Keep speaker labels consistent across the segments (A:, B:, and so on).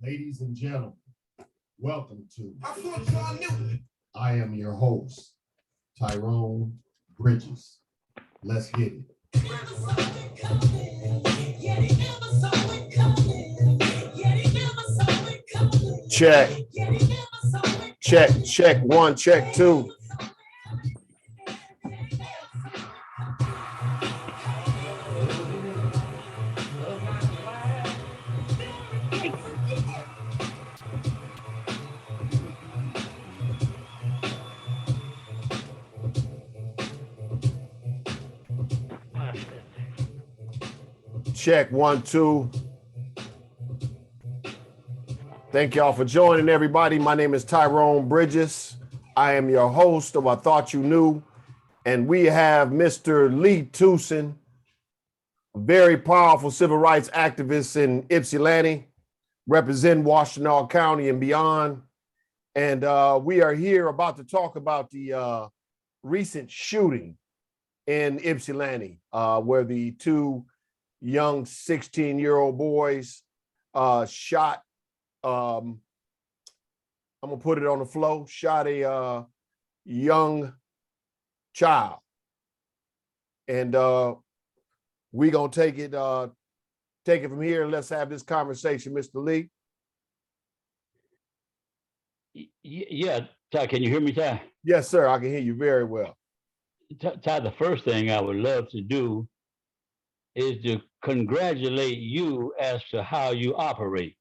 A: Ladies and gentlemen, welcome to I am your host, Tyrone Bridges. Let's get it. Check. Check one, check two. Check one, two. Thank y'all for joining, everybody. My name is Tyrone Bridges. I am your host of I Thought You Knew. And we have Mr. Lee Tooson, a very powerful civil rights activist in Ypsilanti, representing Washtenaw County and beyond. And we are here about to talk about the recent shooting in Ypsilanti, where the two young 16-year-old boys shot, I'm gonna put it on the flow, shot a young child. And we gonna take it from here and let's have this conversation, Mr. Lee.
B: Yeah, Ty, can you hear me, Ty?
A: Yes, sir, I can hear you very well.
B: Ty, the first thing I would love to do is to congratulate you as to how you operate.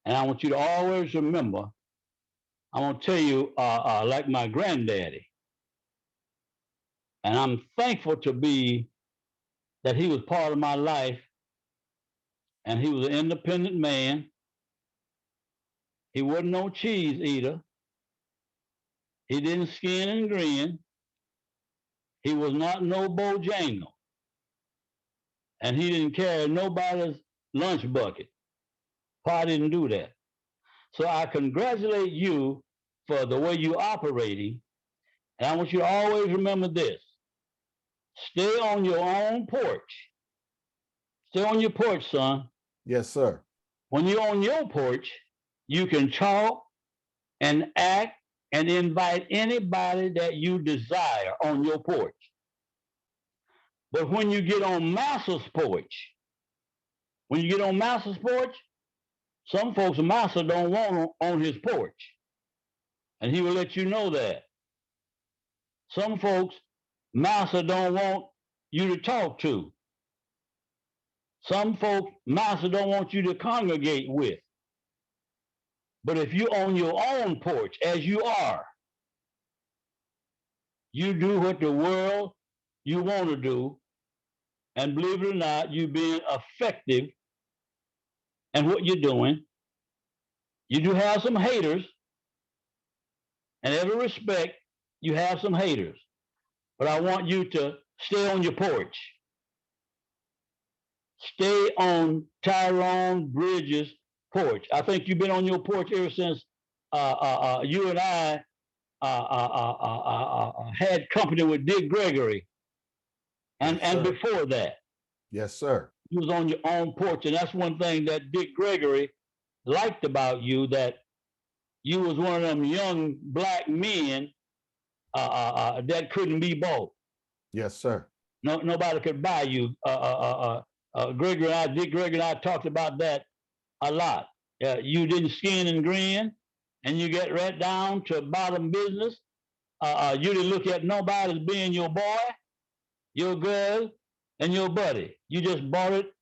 B: And I want you to always remember, I'm going to tell you, like my granddaddy, and I'm thankful to be that he was part of my life, and he was an independent man. He wasn't no cheese eater. He didn't skin and grin. He was not no Bojangle. And he didn't carry nobody's lunch bucket. Pa didn't do that. So I congratulate you for the way you're operating. And I want you to always remember this. Stay on your own porch. Stay on your porch, son.
A: Yes, sir.
B: When you're on your porch, you can talk and act and invite anybody that you desire on your porch. But when you get on Master's porch, some folks Master don't want on his porch. And he will let you know that. Some folks Master don't want you to talk to. Some folks Master don't want you to congregate with. But if you're on your own porch, as you are, you do what the world you want to do. And believe it or not, you're being effective in what you're doing. You do have some haters. In every respect, you have some haters. But I want you to stay on your porch. Stay on Tyrone Bridges' porch. I think you've been on your porch ever since you and I had company with Dick Gregory. And,
A: Yes,
B: and before that.
A: Yes, sir.
B: You was on your own porch. And that's one thing that Dick Gregory liked about you, that you was one of them young black men that couldn't be bought.
A: Yes, sir.
B: Nobody could buy you. Dick Gregory and I talked about that a lot. You didn't skin and grin, and you get right down to bottom business. You didn't look at nobody as being your boy, your girl, and your buddy. You just bought it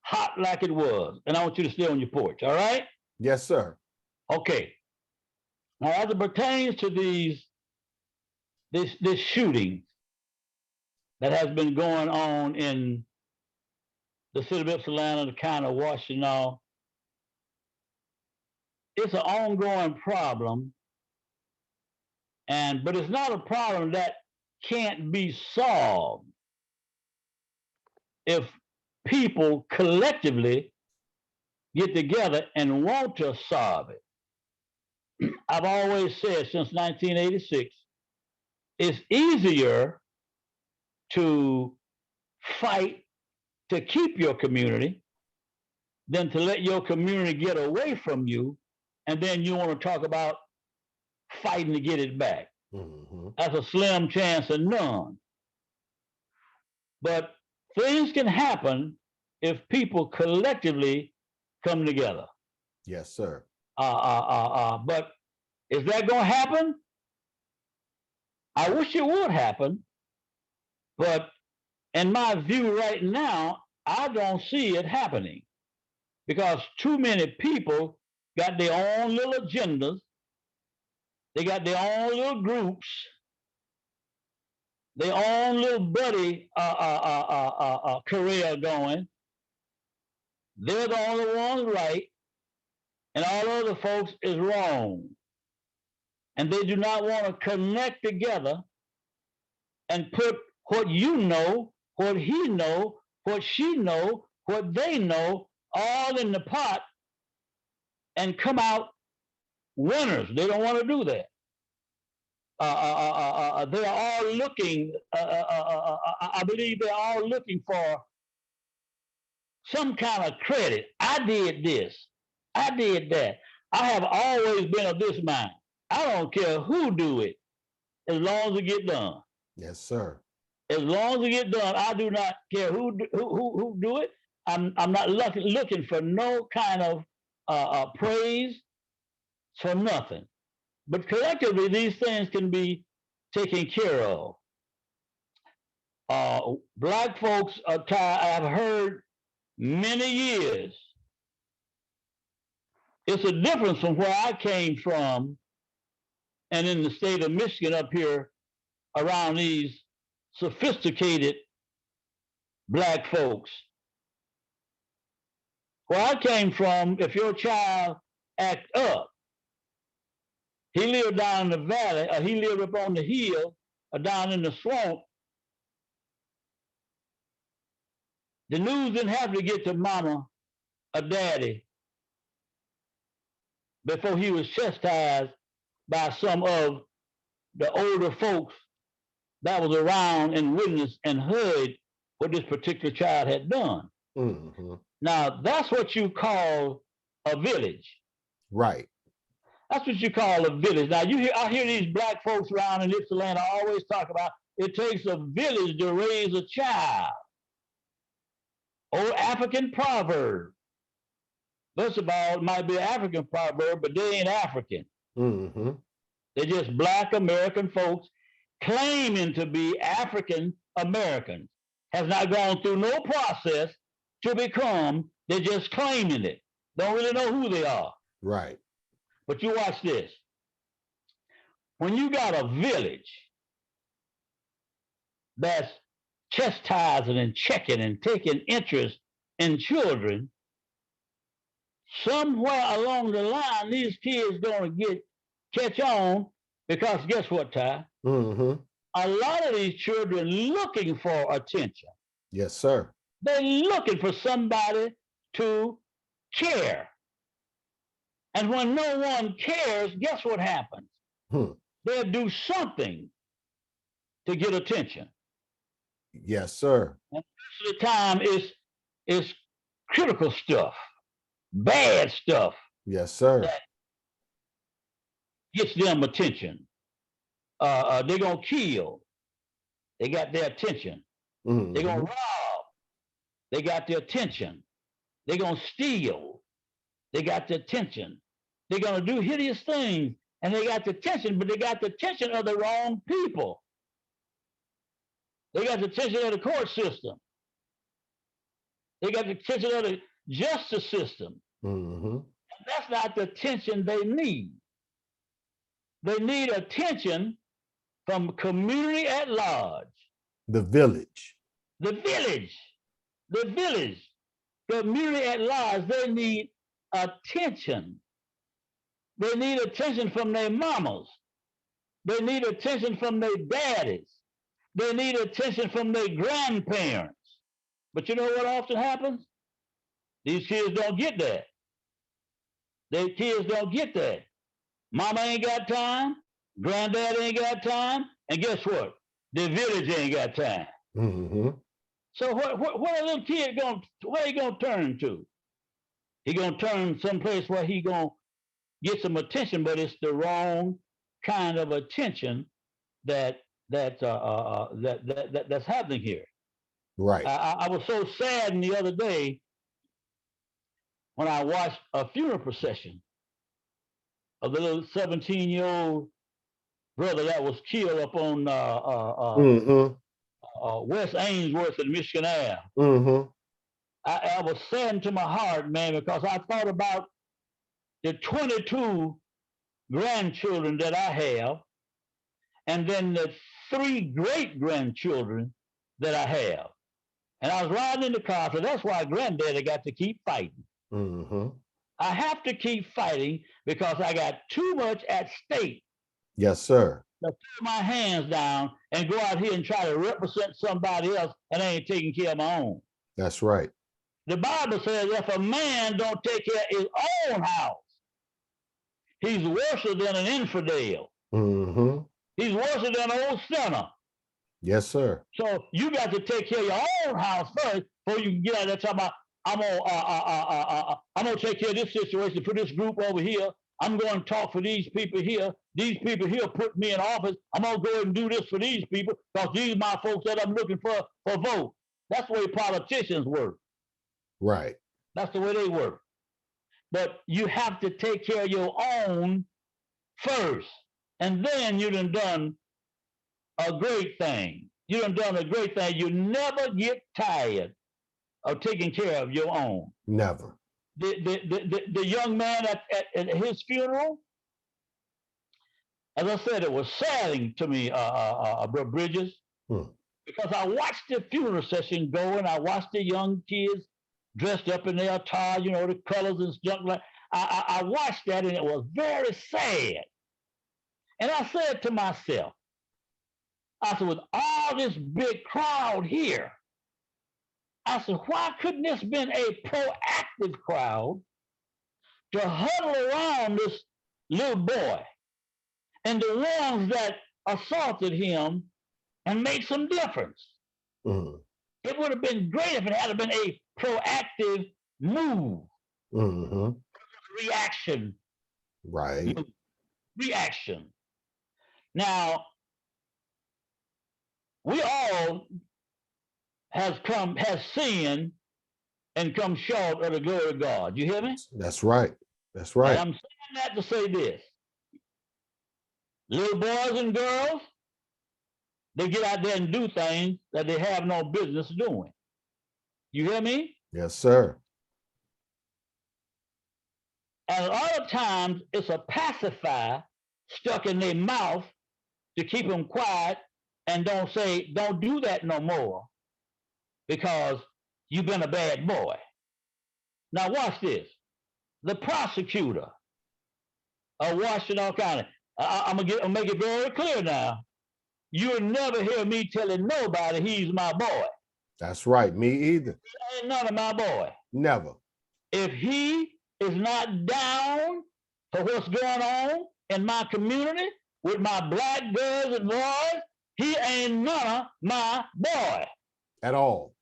B: hot like it was. And I want you to stay on your porch, all right?
A: Yes, sir.
B: Okay. Now, as it pertains to this shooting that has been going on in the city of Ypsilanti, the county of Washtenaw, it's an ongoing problem, but it's not a problem that can't be solved if people collectively get together and want to solve it. I've always said since 1986, it's easier to fight to keep your community than to let your community get away from you, and then you want to talk about fighting to get it back.
A: Mm-hmm.
B: That's a slim chance of none. But things can happen if people collectively come together.
A: Yes, sir.
B: But is that going to happen? I wish it would happen, but in my view right now, I don't see it happening because too many people got their own little agendas. They got their own little groups, their own little buddy career going. They're the only ones right, and all other folks is wrong. And they do not want to connect together and put what you know, what he know, what she know, what they know, all in the pot and come out winners. They don't want to do that. They're all looking. I believe they're all looking for some kind of credit. I did this. I did that. I have always been of this mind. I don't care who do it, as long as it get done.
A: Yes, sir.
B: As long as it get done, I do not care who do it. I'm not looking for no kind of praise for nothing. But collectively, these things can be taken care of. Black folks I've heard many years. It's a difference from where I came from and in the state of Michigan up here around these sophisticated black folks. Where I came from, if your child act up, he lived down in the valley, or he lived up on the hill, or down in the swamp. The news didn't have to get to mama or daddy before he was chastised by some of the older folks that was around and witnessed and heard what this particular child had done.
A: Mm-hmm.
B: Now, that's what you call a village.
A: Right.
B: That's what you call a village. Now, I hear these black folks around in Ypsilanti always talk about it takes a village to raise a child. Old African proverb. First of all, it might be an African proverb, but they ain't African.
A: Mm-hmm.
B: They're just black American folks claiming to be African Americans. Has not gone through no process to become, they're just claiming it. Don't really know who they are.
A: Right.
B: But you watch this. When you got a village that's chastising and checking and taking interest in children, somewhere along the line, these kids gonna catch on because guess what, Ty?
A: Mm-hmm.
B: A lot of these children looking for attention.
A: Yes, sir.
B: They're looking for somebody to care. And when no one cares, guess what happens? They'll do something to get attention.
A: Yes, sir.
B: And most of the time it's critical stuff, bad stuff.
A: Yes, sir.
B: That gets them attention. They're gonna kill. They got their attention.
A: Mm-hmm.
B: They're gonna rob. They got their attention. They're gonna steal. They got the attention. They're gonna do hideous things, and they got the attention, but they got the attention of the wrong people. They got the attention of the court system. They got the attention of the justice system.
A: Mm-hmm.
B: And that's not the attention they need. They need attention from community at large.
A: The village.
B: The village. The village. Community at large, they need attention. They need attention from their mamas. They need attention from their daddies. They need attention from their grandparents. But you know what often happens? These kids don't get that. Their kids don't get that. Mama ain't got time. Granddad ain't got time. And guess what? The village ain't got time.
A: Mm-hmm.
B: So what a little kid where he gonna turn to? He gonna turn someplace where he gonna get some attention, but it's the wrong kind of attention that that's happening here.
A: Right.
B: I was so saddened the other day when I watched a funeral procession of the little 17-year-old brother that was killed up on West Ainsworth and Michigan Ave.
A: Mm-hmm.
B: I was saddened to my heart, man, because I thought about the 22 grandchildren that I have, and then the 3 great grandchildren that I have. And I was riding in the car, so that's why granddaddy got to keep fighting.
A: Mm-hmm.
B: I have to keep fighting because I got too much at stake
A: Yes, sir.
B: to throw my hands down and go out here and try to represent somebody else and I ain't taking care of my own.
A: That's right.
B: The Bible says if a man don't take care of his own house, he's worse than an infidel.
A: Mm-hmm.
B: He's worse than an old sinner.
A: Yes, sir.
B: So you got to take care of your own house first before you can get out there talking about I'm gonna take care of this situation for this group over here. I'm going to talk for these people here. These people here put me in office. I'm gonna go and do this for these people because these are my folks that I'm looking for vote. That's the way politicians work.
A: Right.
B: That's the way they work. But you have to take care of your own first, and then you done a great thing. You done a great thing. You never get tired of taking care of your own.
A: Never.
B: The young man at his funeral, as I said, it was saddening to me, Brother Bridges, because I watched the funeral session go, and I watched the young kids dressed up in their attire, you know, the colors and stuff like. I watched that, and it was very sad. And I said to myself, I said, with all this big crowd here, I said, why couldn't this been a proactive crowd to huddle around this little boy and the ones that assaulted him and make some difference?
A: Mm-hmm.
B: It would have been great if it had been a proactive move.
A: Mm-hmm.
B: Reaction.
A: Right.
B: Reaction. Now, we all has sinned and come short of the glory of God. You hear me?
A: That's right. That's right.
B: And I'm saying that to say this. Little boys and girls, they get out there and do things that they have no business doing. You hear me?
A: Yes, sir.
B: And a lot of times it's a pacifier stuck in their mouth to keep them quiet and don't do that no more because you've been a bad boy. Now watch this. The prosecutor of Washington County, I'm gonna make it very clear now. You'll never hear me telling nobody he's my boy.
A: That's right. Me either.
B: He ain't none of my boy.
A: Never.
B: If he is not down for what's going on in my community with my black girls and boys, he ain't none of my boy.
A: At all.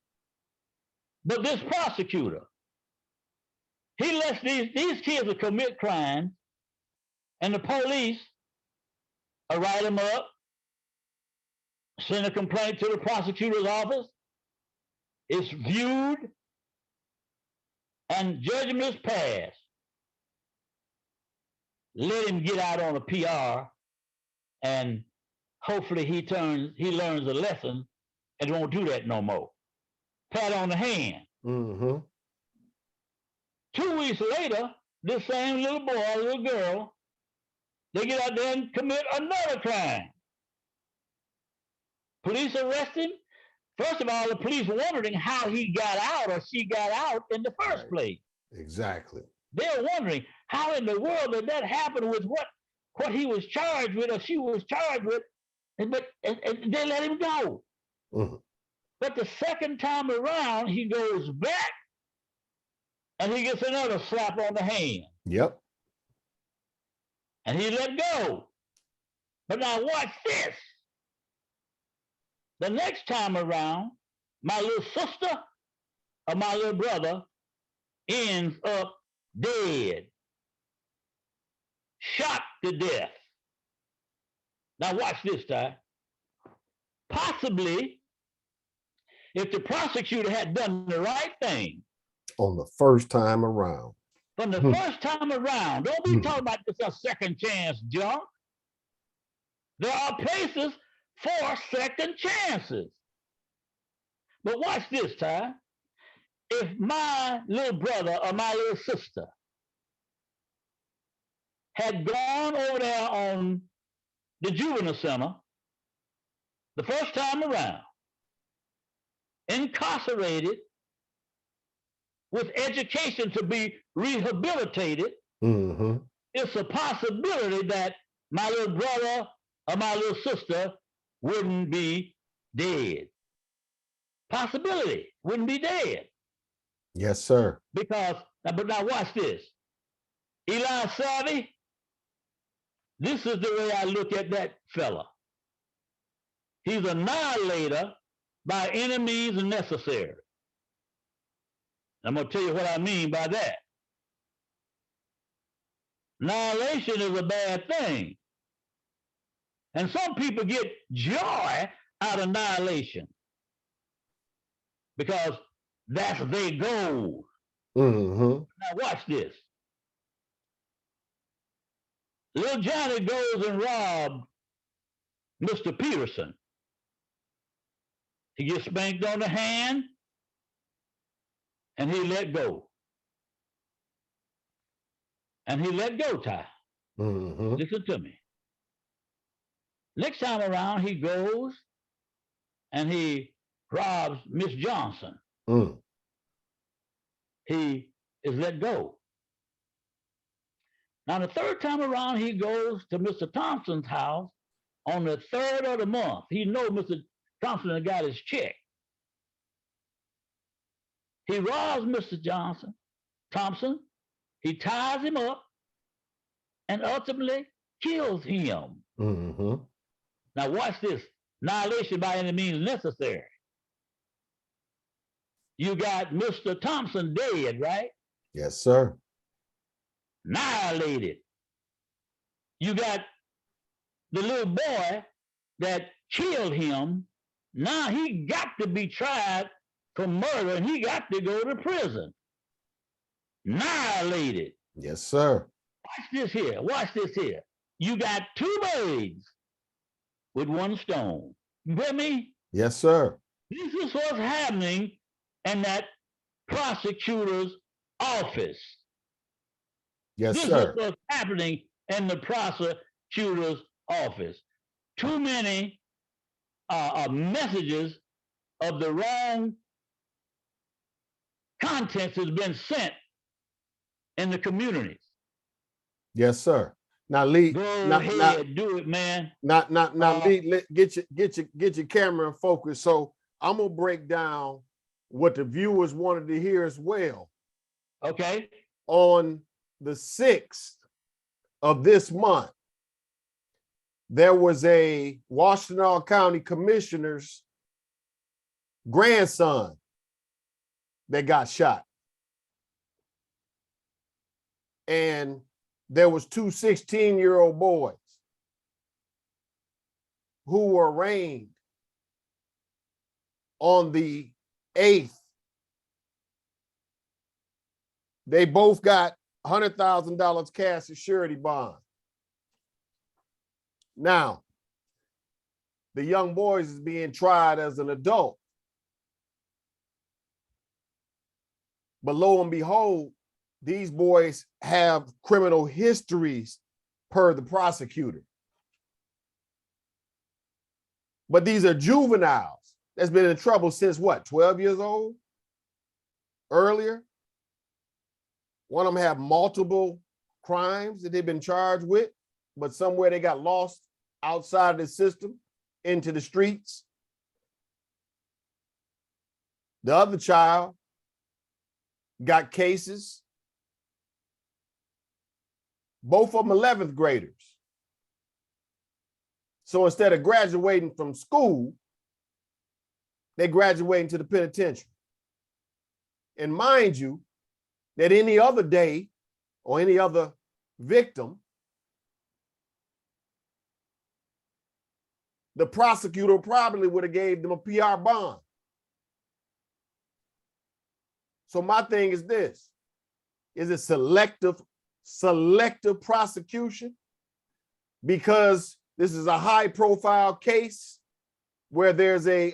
B: But this prosecutor, he lets these kids will commit crimes, and the police will write them up, send a complaint to the prosecutor's office. It's viewed, and judgment is passed. Let him get out on a PR, and hopefully he learns a lesson and won't do that no more. Pat on the hand.
A: Mm-hmm.
B: 2 weeks later, this same little boy, little girl, they get out there and commit another crime. Police arrest him. First of all, the police wondering how he got out or she got out in the first place.
A: Exactly.
B: They're wondering how in the world did that happen with what he was charged with or she was charged with, and they let him go.
A: Mm-hmm.
B: But the second time around, he goes back and he gets another slap on the hand.
A: Yep.
B: And he let go. But now watch this. The next time around, my little sister or my little brother ends up dead, shot to death. Now watch this, Ty. Possibly, if the prosecutor had done the right thing
A: On the first time around.
B: from the first time around, don't be talking about this a second chance junk. There are places for second chances. But watch this, Ty. If my little brother or my little sister had gone over there on the juvenile center the first time around, incarcerated with education to be rehabilitated, it's a possibility that my little brother or my little sister wouldn't be dead. Possibility, wouldn't be dead.
A: Yes, sir.
B: Because, but now watch this. Eli Savvy, this is the way I look at that fella. He's an annihilator by any means necessary. I'm going to tell you what I mean by that. Annihilation is a bad thing. And some people get joy out of annihilation because that's their goal. Now watch this. Little Johnny goes and robs Mr. Peterson. He gets spanked on the hand and he let go. And he let go, Ty. Listen to me. Next time around, he goes and he robs Miss Johnson. He is let go. Now, the third time around, he goes to Mr. Thompson's house on the 3rd of the month. He knows Mr. Thompson had got his check. He robs Mr. Thompson. He ties him up and ultimately kills him. Now watch this. Annihilation by any means necessary. You got Mr. Thompson dead, right?
A: Yes, sir.
B: Annihilated. You got the little boy that killed him. Now he got to be tried for murder and he got to go to prison. Annihilated.
A: Yes, sir.
B: Watch this here. Watch this here. You got 2 birds with 1 stone. You hear me?
A: Yes, sir.
B: This is what's happening in that prosecutor's office.
A: Yes,
B: this
A: sir.
B: is what's happening in the prosecutor's office. Too many messages of the wrong contents has been sent in the communities.
A: Yes, sir. Now, Lee,
B: Go ahead, do it, man.
A: Lee, get your camera in focus. So I'm gonna break down what the viewers wanted to hear as well.
B: Okay.
A: On the 6th of this month, there was a Washtenaw County commissioner's grandson that got shot. And there was 2 16-year-old boys who were arraigned on the 8th. They both got $100,000 cash as surety bond. Now, the young boys is being tried as an adult. But lo and behold, these boys have criminal histories per the prosecutor. But these are juveniles that's been in trouble since what, 12 years old? Earlier? One of them have multiple crimes that they've been charged with, but somewhere they got lost outside of the system into the streets. The other child got cases. Both of them 11th graders. So instead of graduating from school, they graduating to the penitentiary. And mind you, that any other day, or any other victim, the prosecutor probably would have gave them a PR bond. So my thing is this: is it selective prosecution? Because this is a high-profile case where there's a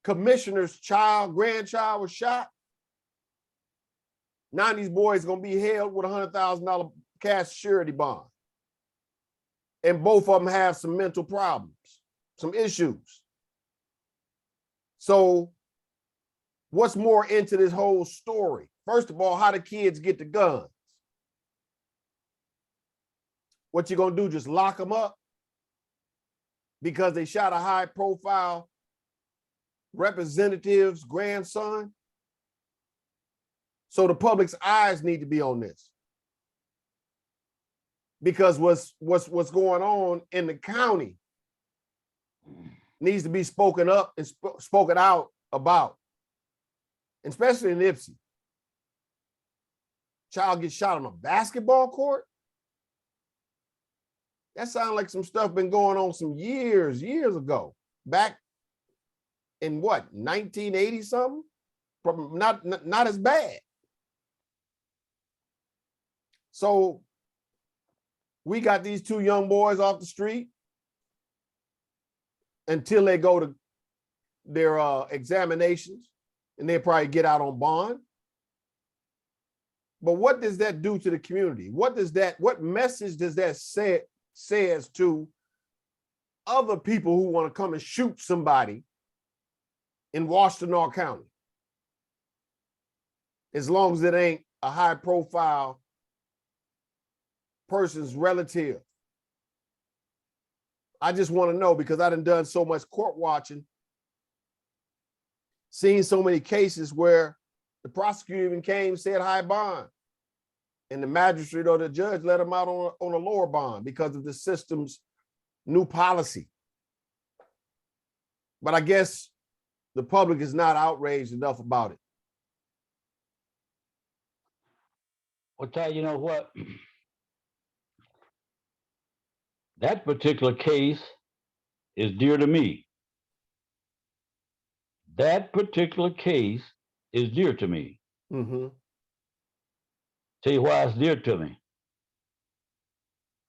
A: commissioner's grandchild was shot. Now these boys gonna be held with $100,000 cash surety bond. And both of them have some mental problems, some issues. So what's more into this whole story? First of all, how do kids get the guns? What you gonna do, just lock them up because they shot a high-profile representative's grandson? So the public's eyes need to be on this, because what's going on in the county needs to be spoken up and spoken out about, especially in Ipsy. Child gets shot on a basketball court. That sounds like some stuff been going on some years ago, back in what, 1980 something? Not as bad. So we got these two young boys off the street until they go to their examinations, and they probably get out on bond. But what does that do to the community? What message does that says to other people who want to come and shoot somebody in Washtenaw County? As long as it ain't a high-profile person's relative. I just want to know, because I done so much court watching, seen so many cases where the prosecutor even came, said high bond, and the magistrate or the judge let him out on a lower bond because of the system's new policy. But I guess the public is not outraged enough about it.
B: Well, Ty, you know what? That particular case is dear to me. That particular case is dear to me.
A: Mm-hmm.
B: Tell you why it's dear to me.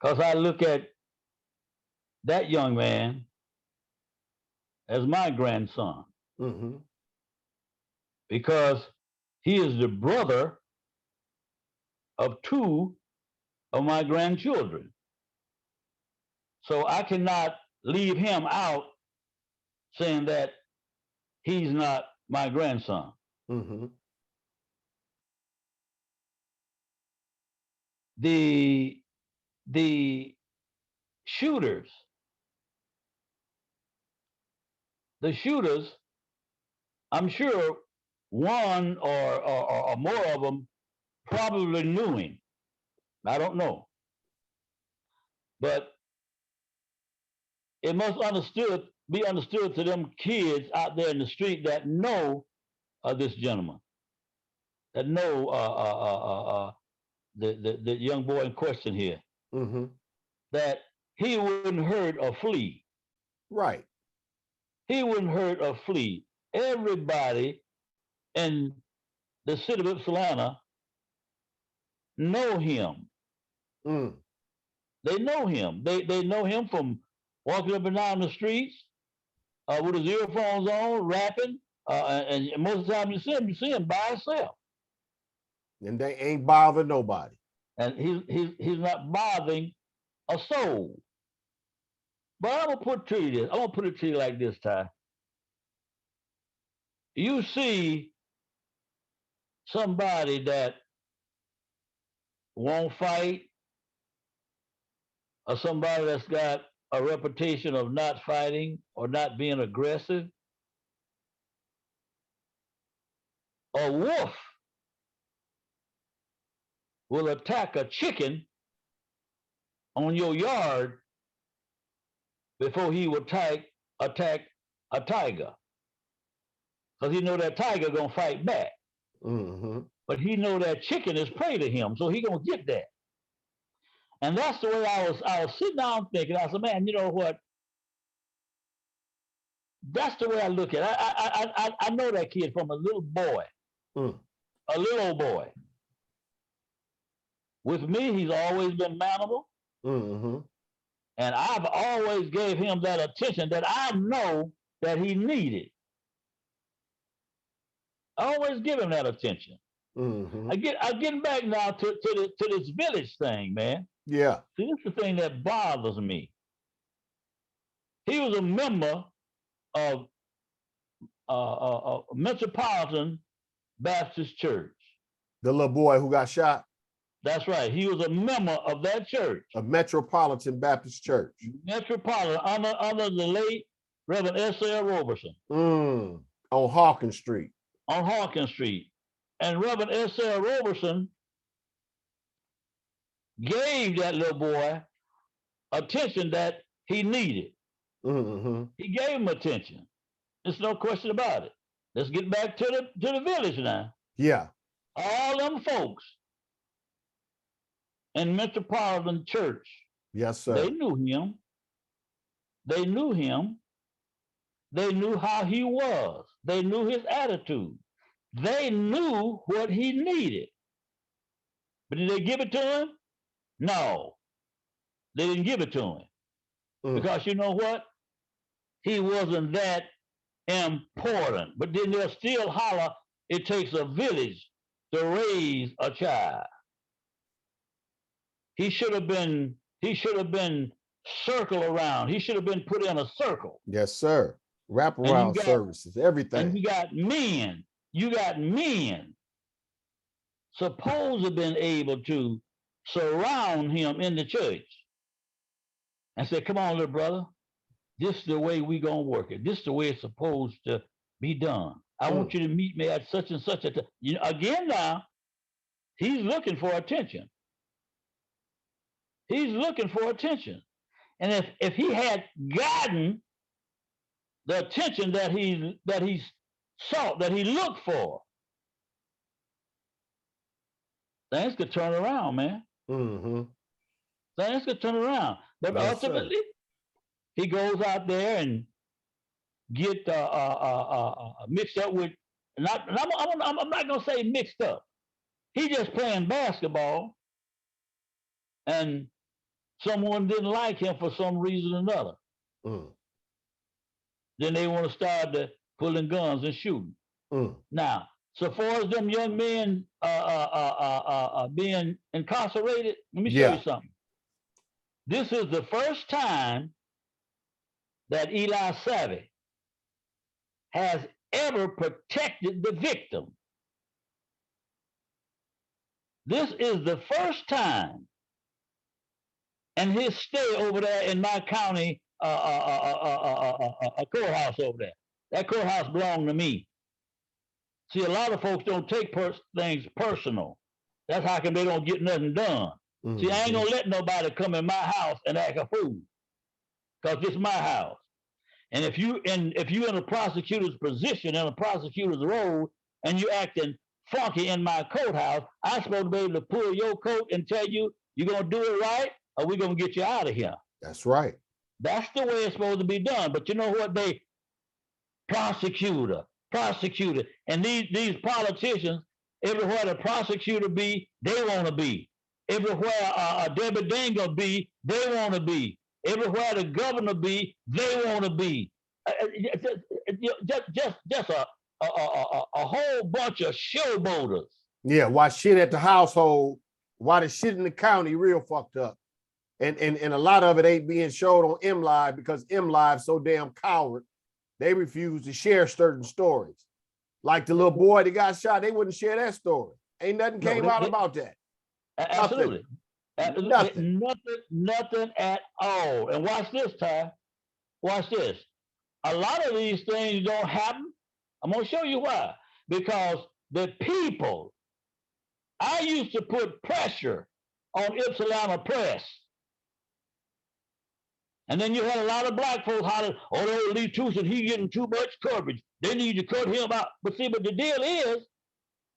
B: Because I look at that young man as my grandson.
A: Mm-hmm.
B: Because he is the brother of two of my grandchildren. So I cannot leave him out saying that he's not my grandson.
A: Mm-hmm.
B: The shooters, I'm sure one or more of them probably knew him. I don't know. But it must be understood to them kids out there in the street that know this gentleman, that know the young boy in question here,
A: Mm-hmm.
B: that he wouldn't hurt or flee.
A: Right.
B: He wouldn't hurt or flee. Everybody in the city of Ypsilanti know him.
A: Mm.
B: They know him. They know him from walking up and down the streets with his earphones on, rapping, and most of the time you see him by himself.
A: And they ain't bothering nobody.
B: And he's not bothering a soul. But I'm gonna put it to you like this, Ty. You see somebody that won't fight, or somebody that's got a reputation of not fighting or not being aggressive, a wolf will attack a chicken on your yard before he would attack a tiger, because he know that tiger gonna fight back.
A: Mm-hmm.
B: but he know that chicken is prey to him, so he gonna get that. And that's the way I was sitting down thinking. I said, man, you know what? That's the way I look at it. I know that kid from a little boy, a little old boy. With me, he's always been manable, and I've always gave him that attention that I know that he needed. I always give him that attention. I'm getting back now to this village thing, man.
A: Yeah.
B: See, this is the thing that bothers me. He was a member of Metropolitan Baptist Church.
A: The little boy who got shot?
B: That's right. He was a member of that church.
A: Of Metropolitan Baptist Church.
B: Metropolitan, under the late Reverend S.L. Roberson.
A: On Hawkins Street.
B: On Hawkins Street. And Reverend S.L. Roberson gave that little boy attention that he needed. He gave him attention. There's no question about it. Let's get back to the village now.
A: Yeah.
B: All them folks in Metropolitan Church.
A: Yes, sir.
B: They knew him. They knew him. They knew how he was. They knew his attitude. They knew what he needed. But did they give it to him? No. They didn't give it to him. Because you know what? He wasn't that important. But then they'll still holler, it takes a village to raise a child. He should have been circled around. He should have been put in a circle.
A: Yes, sir. Wraparound services, everything.
B: And you got men supposed to have been able to surround him in the church and say, come on, little brother, this is the way we gonna work it. This is the way it's supposed to be done. I want you to meet me at such and such a time. You know, again now, he's looking for attention. He's looking for attention. And if he had gotten the attention that he sought, that he looked for, things could turn around, man. Things could turn around. But ultimately, he goes out there and get mixed up with, I'm not going to say mixed up. He just playing basketball, and someone didn't like him for some reason or another. Then they want to start pulling guns and shooting. Now, so far as them young men being incarcerated, let me show you something. This is the first time that Eli Savvy has ever protected the victim. This is the first time in his stay over there in my county a courthouse over there. That courthouse belonged to me. See, a lot of folks don't take things personal. That's how come they don't get nothing done. See, I ain't gonna let nobody come in my house and act a fool, because this is my house. And if you in a prosecutor's position, in a prosecutor's role, and you acting funky in my courthouse, I'm supposed to be able to pull your coat and tell you you're gonna do it right, or we're gonna get you out of here.
A: That's right.
B: That's the way it's supposed to be done. But you know what? They prosecutor, and these politicians, everywhere the prosecutor be, they want to be. Everywhere Debbie Dingle be, they want to be. Everywhere the governor be, they want to be. Just a whole bunch of showboaters.
A: Yeah, why shit at the household, why the shit in the county real fucked up. And a lot of it ain't being showed on M Live because M Live so damn coward. They refuse to share certain stories. Like the little boy that got shot, they wouldn't share that story. Ain't nothing came out about that.
B: Absolutely.
A: Nothing.
B: Nothing at all. And watch this, Ty. Watch this. A lot of these things don't happen. I'm going to show you why. Because the people, I used to put pressure on Ypsilanti Press. And then you had a lot of black folks hollering, oh, no, Lee Tooson, he getting too much coverage. They need to cut him out. But see, but the deal is,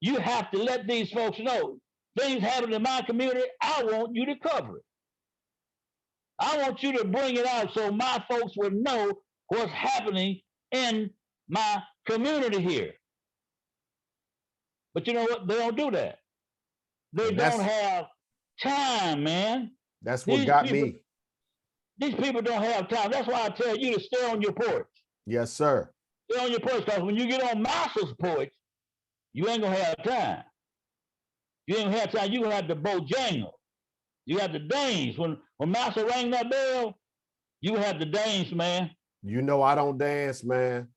B: You have to let these folks know things happen in my community. I want you to cover it. I want you to bring it out so my folks will know what's happening in my community here. But you know what? They don't do that. They
A: And
B: don't have time, man.
A: That's what got me.
B: These people don't have time. That's why I tell you to stay on your porch.
A: Yes, sir.
B: Stay on your porch, because when you get on Master's porch, you ain't gonna have time. You ain't gonna have time. You gonna have the Bojangles. You have the dance. When Master rang that bell, you have the dance, man.
A: You know I don't dance, man.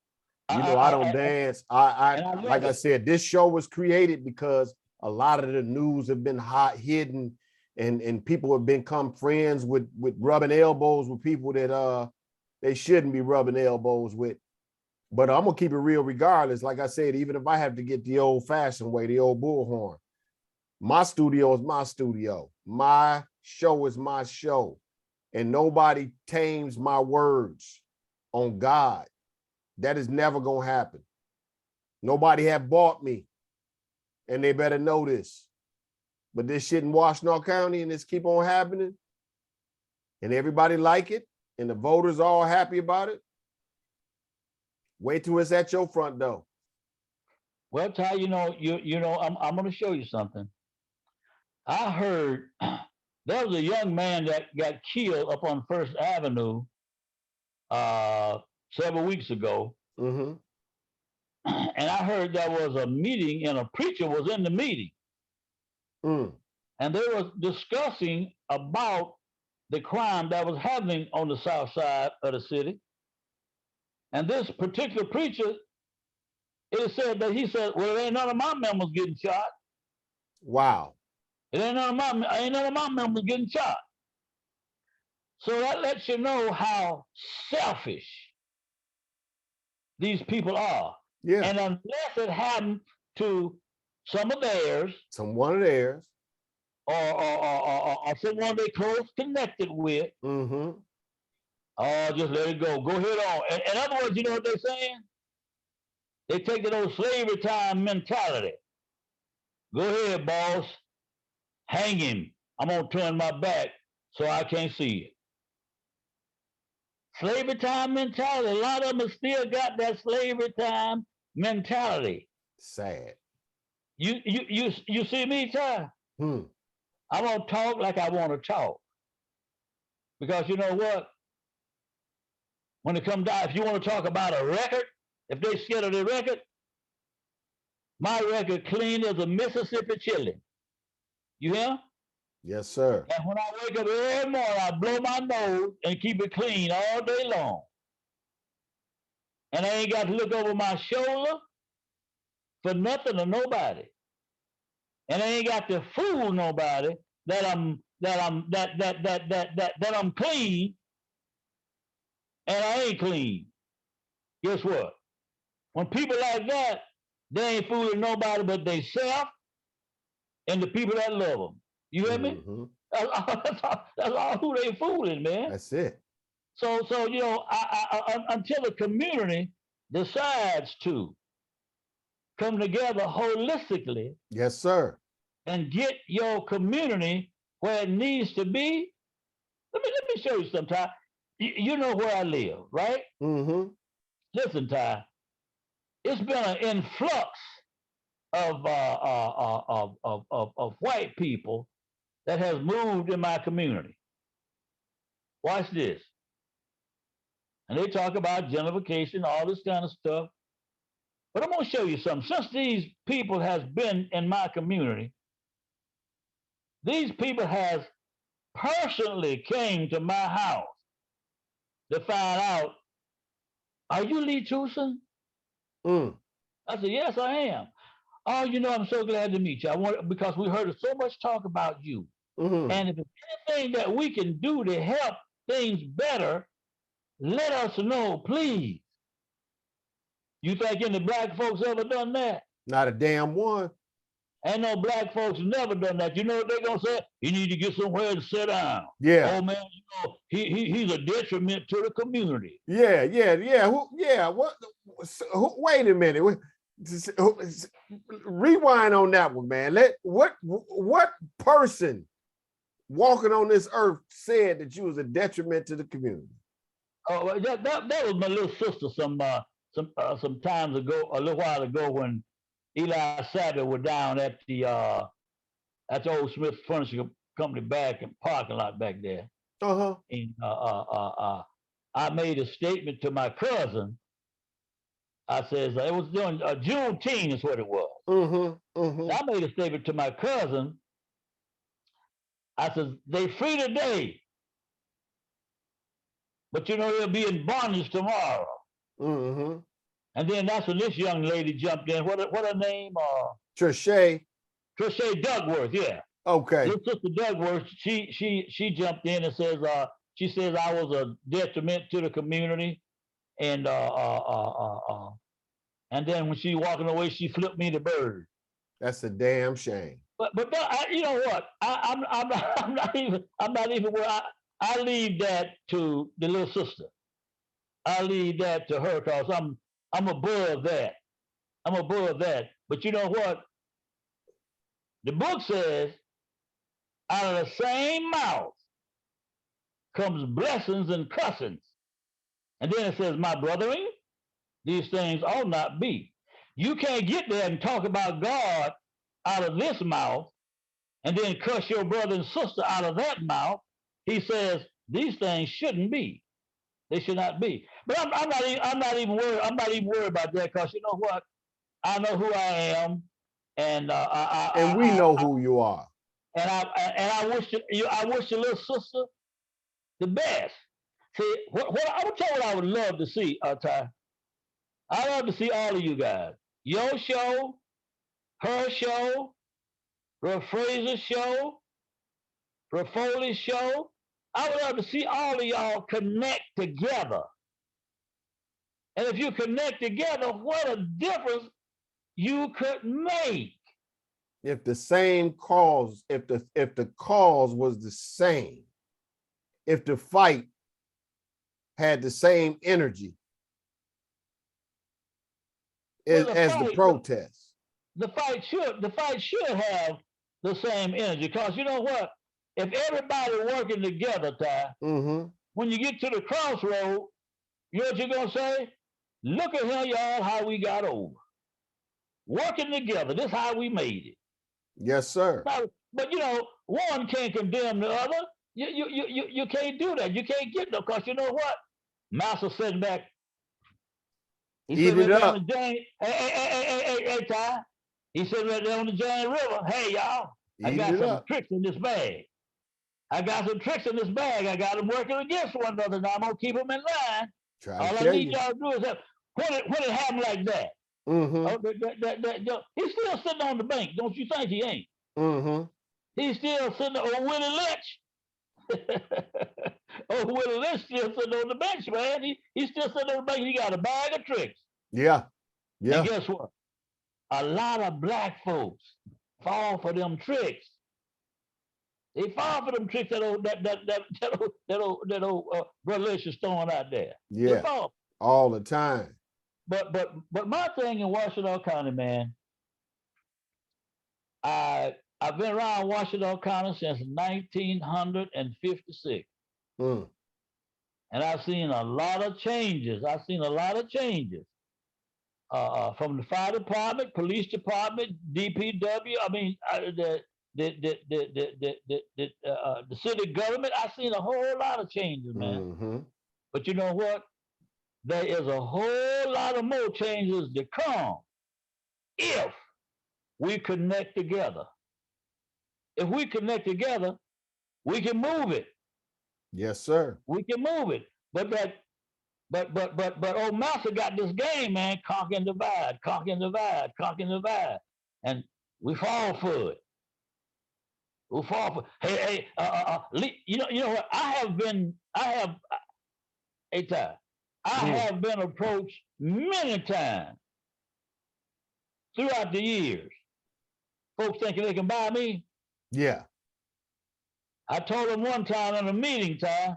A: You know I don't dance. I like I said, this show was created because a lot of the news have been hidden, and people have become friends with rubbing elbows with people that they shouldn't be rubbing elbows with. But I'm gonna keep it real regardless. Like I said, even if I have to get the old-fashioned way, the old bullhorn, my studio is my studio. My show is my show. And nobody tames my words on God. That is never gonna happen. Nobody have bought me, and they better know this. But this shit in Washtenaw County, and this keep on happening, and everybody like it, and the voters are all happy about it. Wait till it's at your front door.
B: Well, Ty, you know, I'm going to show you something. I heard there was a young man that got killed up on First Avenue several weeks ago.
A: Mm-hmm.
B: And I heard there was a meeting, and a preacher was in the meeting.
A: Mm.
B: And they were discussing about the crime that was happening on the south side of the city. And this particular preacher, it said that he said, well, it ain't none of my members getting shot.
A: Wow.
B: It ain't none of my members getting shot. So that lets you know how selfish these people are.
A: Yeah.
B: And unless it happened to some of theirs,
A: someone of theirs,
B: or someone they close connected with,
A: mm-hmm.
B: Oh, just let it go. Go ahead on. In other words, you know what they're saying? They take the old slavery time mentality. Go ahead, boss. Hang him. I'm going to turn my back so I can't see it. Slavery time mentality. A lot of them still got that slavery time mentality.
A: Sad.
B: You see me, Ty?
A: Hmm.
B: I'm going to talk like I want to talk. Because you know what? When it comes down, if you want to talk about a record, if they scared of the record, my record clean as a Mississippi chili. You hear?
A: Yes, sir.
B: And when I wake up every morning, I blow my nose and keep it clean all day long. And I ain't got to look over my shoulder for nothing or nobody. And I ain't got to fool nobody that I'm clean, and I ain't clean. Guess what? When people like that, they ain't fooling nobody but they self and the people that love them. You hear me?
A: Mm-hmm.
B: That's all who they fooling, man.
A: That's it.
B: So you know, I until the community decides to come together holistically.
A: Yes, sir.
B: And get your community where it needs to be. Let me show you some, Ty. You know where I live, right?
A: Mm-hmm.
B: Listen, Ty. It's been an influx of white people that has moved in my community. Watch this. And they talk about gentrification, all this kind of stuff. But I'm going to show you something. Since these people has been in my community, these people has personally came to my house to find out, are you Lee Tooson?
A: Mm.
B: I said, yes, I am. Oh, you know, I'm so glad to meet you. Because we heard so much talk about you.
A: Mm-hmm.
B: And if there's anything that we can do to help things better, let us know, please. You think any black folks ever done that?
A: Not a damn one.
B: Ain't no black folks never done that. You know what they're gonna say? You need to get somewhere to sit down.
A: Yeah.
B: Oh man, you know, he's a detriment to the community.
A: Yeah. What? Wait a minute. Rewind on that one, man. What person walking on this earth said that you was a detriment to the community?
B: Oh, well, that was my little sister some times ago, a little while ago, when Eli Savage was down at the old Smith Furniture Company back in parking lot back there.
A: Uh-huh.
B: And I made a statement to my cousin. I says it was during Juneteenth is what it was.
A: Mm-hmm. Mm-hmm.
B: I made a statement to my cousin. I said, they free today, but you know they'll be in bondage tomorrow.
A: Mm-hmm.
B: And then that's when this young lady jumped in. What her name?
A: Trisha.
B: Dugworth, yeah.
A: Okay.
B: Little sister Dugworth, she jumped in and says, she says I was a detriment to the community, and then when she walking away, she flipped me the bird.
A: That's a damn shame.
B: But you know what? I'm not even where I leave that to the little sister. I leave that to her because I'm above that. I'm above that. But you know what? The book says, out of the same mouth comes blessings and cussings. And then it says, my brethren, these things ought not be. You can't get there and talk about God out of this mouth and then cuss your brother and sister out of that mouth. He says, these things shouldn't be. They should not be. But I'm not even worried. I'm not even worried about that because you know what? I know who I am, and
A: we know who you are.
B: And I wish the little sister the best. See, I would tell what I would love to see, Ty. I love to see all of you guys. Your show, her show, Rev Fraser's show, Rev Foley's show. I would love to see all of y'all connect together. And if you connect together, what a difference you could make.
A: If the same cause, if the cause was the same, if the fight had the same energy as the protest.
B: The fight should have the same energy. Because you know what? If everybody working together, Ty, when you get to the crossroad, you know what you're gonna say? Look at here, y'all, how we got over. Working together. This is how we made it.
A: Yes, sir.
B: But you know, one can't condemn the other. You can't do that. You can't get them because you know what? Master sitting back. He
A: Eat it up.
B: Hey, Ty. He said right there on the James River, hey, y'all, I got some tricks in this bag. I got some tricks in this bag. I got them working against one another. Now I'm going to keep them in line. All I need y'all to do is have, when it happened like that, he's still sitting on the bank. Don't you think he ain't? He's still sitting on Willie Lynch. Willie Lynch still sitting on the bench, man. He's still sitting on the bench. He got a bag of tricks.
A: Yeah. Yeah.
B: And guess what? A lot of black folks fall for them tricks. They fall for them tricks that old Brother Lynch is throwing out there.
A: Yeah. All the time.
B: But my thing in Washington County, man, I've been around Washington County since 1956. And I've seen a lot of changes. From the fire department, police department, DPW. I mean, the city government. I've seen a whole lot of changes, man. But you know what? There is a whole lot of more changes to come if we connect together. If we connect together, we can move it.
A: Yes, sir.
B: We can move it. But old Master got this game, man. Conquer and divide, conquer and divide, conquer and divide, and we fall for it. We fall for. Hey, you know what? I have been approached many times throughout the years. Folks thinking they can buy me.
A: Yeah.
B: I told them one time in a meeting time.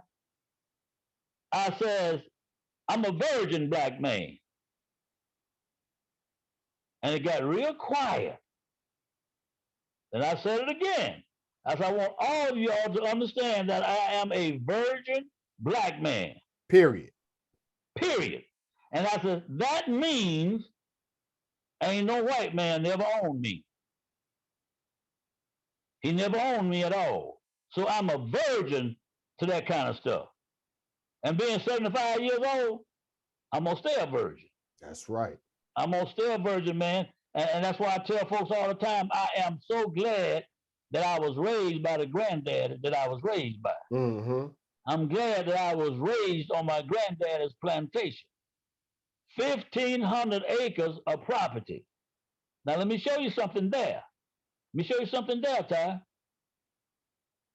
B: I says, I'm a virgin black man. And it got real quiet. And I said it again. I said, I want all of y'all to understand that I am a virgin black man.
A: Period.
B: Period. And I said, that means ain't no white man never owned me. He never owned me at all. So I'm a virgin to that kind of stuff. And being 75 years old, I'm going to stay a virgin.
A: That's right.
B: I'm going to stay a virgin, man. And that's why I tell folks all the time, I am so glad that I was raised by the granddad that I was raised by.
A: Mm-hmm.
B: I'm glad that I was raised on my granddad's plantation. 1,500 acres of property. Now, let me show you something there. Let me show you something there, Ty.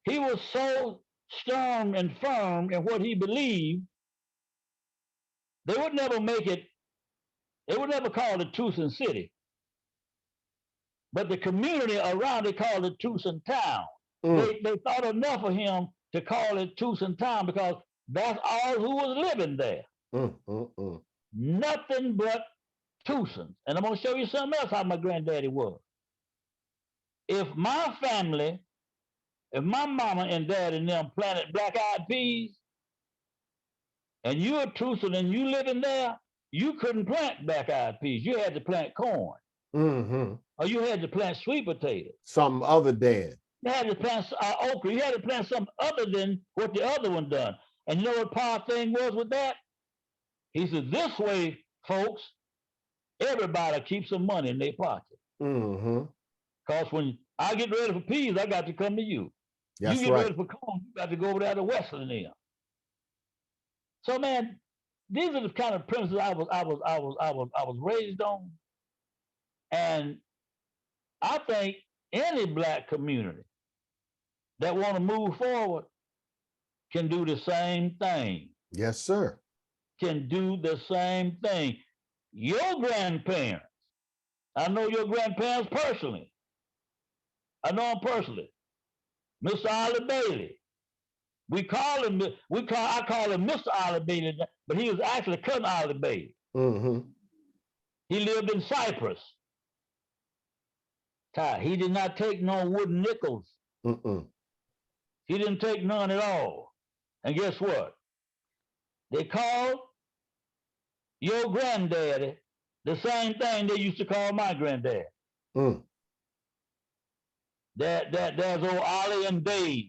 B: He was so stern and firm in what he believed, they would never make it, they would never call it Tooson City. But the community around it called it Tooson Town. They thought enough of him to call it Tooson Town because that's all who was living there. Nothing but Toosons. And I'm going to show you something else how my granddaddy was. If my family, if my mama and dad and them planted black-eyed peas, and you're a Tooson and you living there, you couldn't plant black-eyed peas. You had to plant corn.
A: Mm-hmm.
B: Or you had to plant sweet potatoes.
A: Something other than.
B: You had to plant okra. You had to plant something other than what the other one done. And you know what Pa's thing was with that? He said, this way, folks, everybody keeps some money in their pocket.
A: Mm-hmm.
B: Because when I get ready for peas, I got to come to you.
A: That's
B: you get
A: right.
B: ready for corn, you got to go over there to Wesley there. So man, these are the kind of premises I was raised on. And I think any black community that want to move forward can do the same thing.
A: Yes, sir.
B: Can do the same thing. Your grandparents, I know your grandparents personally. I know him personally. Mr. Ollie Bailey. I call him Mr. Ollie Bailey, but he was actually cousin Ollie Bailey.
A: Mm-hmm.
B: He lived in Cyprus. He did not take no wooden nickels.
A: Mm-mm.
B: He didn't take none at all. And guess what? They called your granddaddy the same thing they used to call my granddad. There's old Ollie and Dave,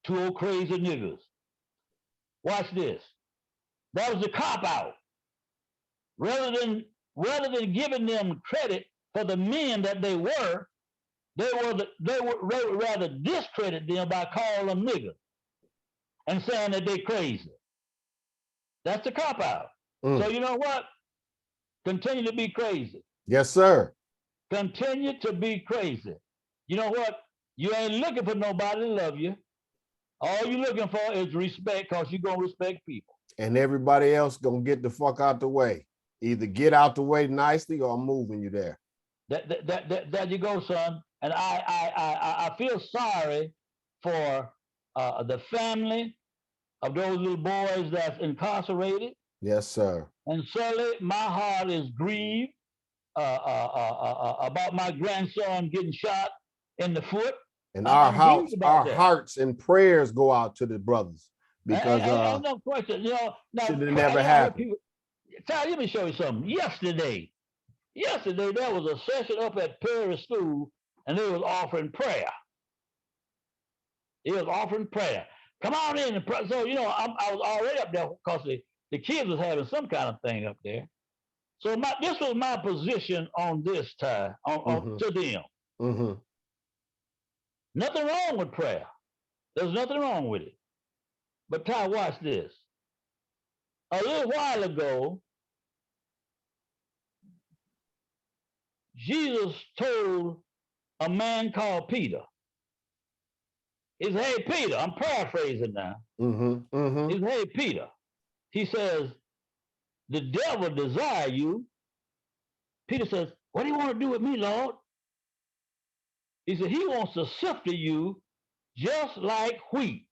B: two old crazy niggas. Watch this. That was the cop out. Rather than giving them credit for the men that they were, they would rather discredit them by calling them niggas and saying that they crazy. That's the cop out. So you know what? Continue to be crazy.
A: Yes, sir.
B: Continue to be crazy. You know what? You ain't looking for nobody to love you. All you're looking for is respect because you're going to respect people.
A: And everybody else going to get the fuck out the way. Either get out the way nicely or I'm moving you there.
B: There you go, son. And I feel sorry for the family of those little boys that's incarcerated.
A: Yes, sir.
B: And certainly my heart is grieved about my grandson getting shot in the foot.
A: And our hearts and prayers go out to the brothers because
B: no question. You know, now,
A: should have never happened.
B: Ty, let me show you something. Yesterday there was a session up at Perry School, and they was offering prayer. It was offering prayer. Come on in and pray. So you know, I was already up there because the kids was having some kind of thing up there. So this was my position on this, Ty, to them.
A: Mm-hmm.
B: Nothing wrong with prayer. There's nothing wrong with it. But Ty, watch this. A little while ago, Jesus told a man called Peter. He said, hey, Peter, I'm paraphrasing now.
A: Mm-hmm. Mm-hmm.
B: He said, hey, Peter. He says, the devil desire you. Peter says, what do you want to do with me, Lord? He said, he wants to sift to you just like wheat.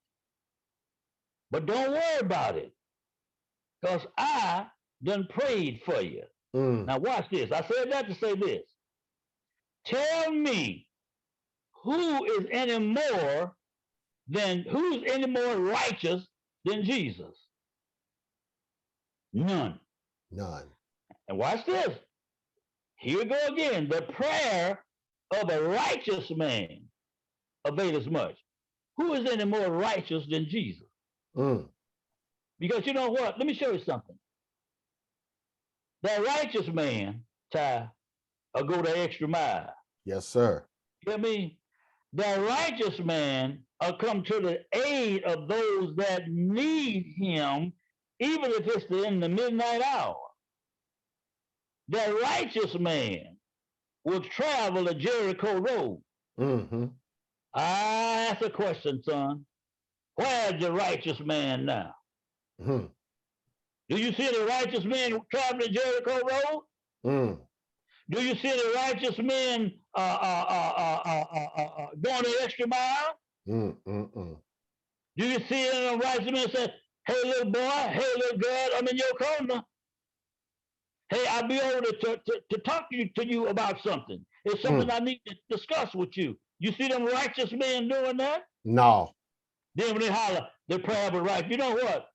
B: But don't worry about it, because I done prayed for you. Now watch this. I said that to say this. Tell me who's any more righteous than Jesus? None.
A: None.
B: And watch this. Here we go again. The prayer of a righteous man availeth much. Who is any more righteous than Jesus? Because you know what? Let me show you something. That righteous man, Ty, will go the extra mile.
A: Yes, sir.
B: You know what I mean? That righteous man will come to the aid of those that need him, even if it's in the midnight hour. That righteous man will travel the Jericho road. I ask a question, son. Where's the righteous man now? Do you see the righteous man traveling Jericho road? Do you see the righteous men going the extra mile? Do you see the righteous men say, hey, little boy, hey, little girl, I'm in your corner. Hey, I'll be able to talk to you about something. It's something I need to discuss with you. You see them righteous men doing that?
A: No.
B: Then when they holler, the prayer of the right. You know what?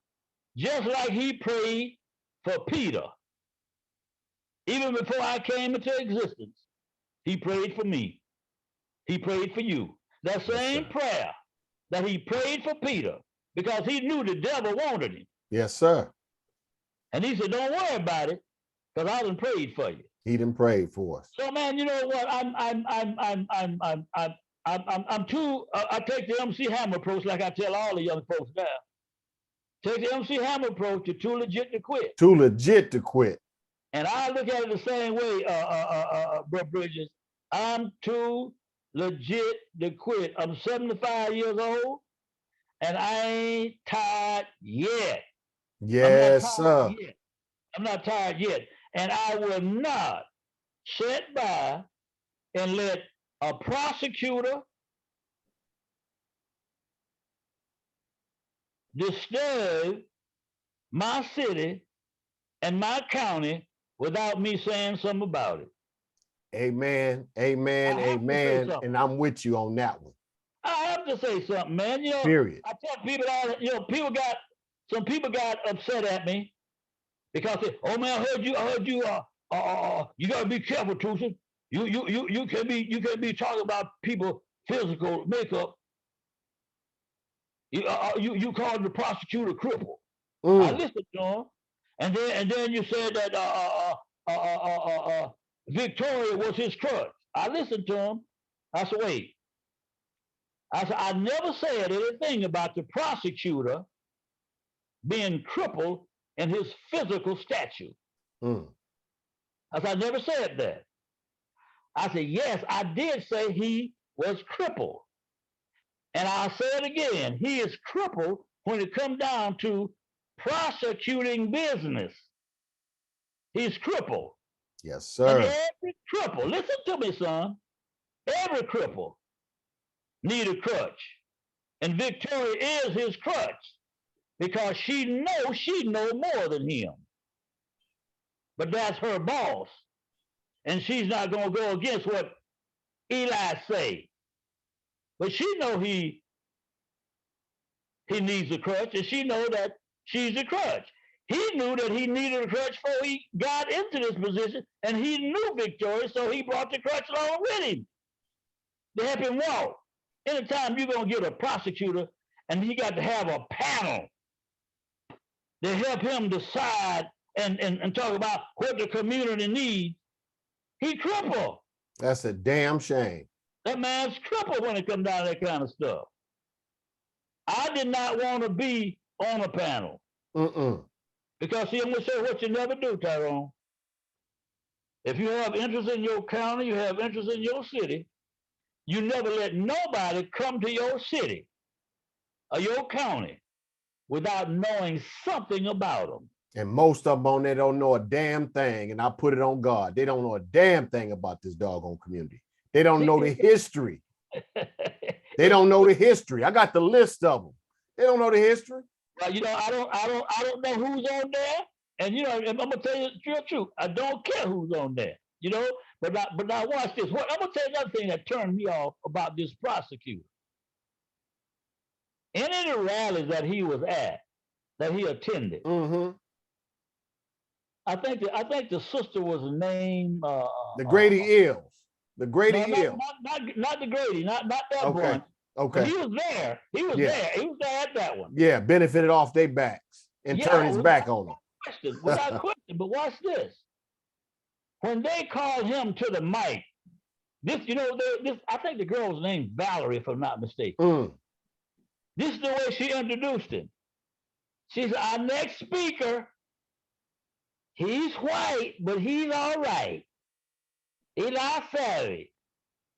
B: Just like he prayed for Peter, even before I came into existence, he prayed for me. He prayed for you. That same prayer that he prayed for Peter, because he knew the devil wanted him.
A: Yes, sir.
B: And he said, don't worry about it, because I done prayed for you.
A: He done prayed for us.
B: So man, you know what? I take the MC Hammer approach like I tell all the young folks now. Take the MC Hammer approach. You're too legit to quit.
A: Too legit to quit.
B: And I look at it the same way, Brother Bridges. I'm too legit to quit. I'm 75 years old, and I ain't tired yet.
A: Yes, sir.
B: I'm not tired yet. And I will not sit by and let a prosecutor disturb my city and my county without me saying something about it.
A: Amen, amen, amen. And I'm with you on that one.
B: I have to say something, man. You know,
A: period.
B: I tell people all, you know, some people got upset at me because they, oh man, I heard you, you gotta be careful, Tooson. You can't be talking about people physical makeup. You called the prosecutor cripple. I listened to him, and then you said that Victoria was his crutch. I listened to him. I said, wait. I said, I never said anything about the prosecutor being crippled in his physical stature. I said, I never said that. I said, yes, I did say he was crippled. And I'll say it again. He is crippled when it comes down to prosecuting business. He's crippled.
A: Yes, sir.
B: And every cripple, listen to me, son. Every cripple need a crutch. And Victoria is his crutch because she knows more than him. But that's her boss. And she's not going to go against what Eli say. But she know he needs a crutch, and she know that she's a crutch. He knew that he needed a crutch before he got into this position, and he knew Victoria, so he brought the crutch along with him to help him walk. Anytime you're going to get a prosecutor, and he got to have a panel to help him decide and talk about what the community needs, he crippled.
A: That's a damn shame.
B: That man's crippled when it comes down to that kind of stuff. I did not want to be on a panel. Because see, I'm going to say what you never do, Tyrone. If you have interest in your county, you have interest in your city, you never let nobody come to your city or your county without knowing something about them.
A: And most of them on there don't know a damn thing. And I put it on God. They don't know a damn thing about this doggone community. They don't know the history. They don't know the history. I got the list of them. They don't know the history.
B: Well, you know, I don't know who's on there, And I'm gonna tell you the truth. I don't care who's on there. But now watch this. What I'm gonna tell you another thing that turned me off about this prosecutor. Any of the rallies that he was at, that he attended,
A: Mm-hmm.
B: I think the sister was named
A: The Grady Ills. The Grady
B: no,
A: Ill.
B: not the Grady, not that
A: Okay.
B: one.
A: Okay.
B: But he was there. He was there. He was there at that one.
A: Yeah, benefited off their backs and turned his back on them.
B: Without question. But watch this. When they called him to the mic, this I think the girl's named Valerie, if I'm not mistaken. This is the way she introduced him. She said, "Our next speaker, he's white, but he's all right. Eli Savage."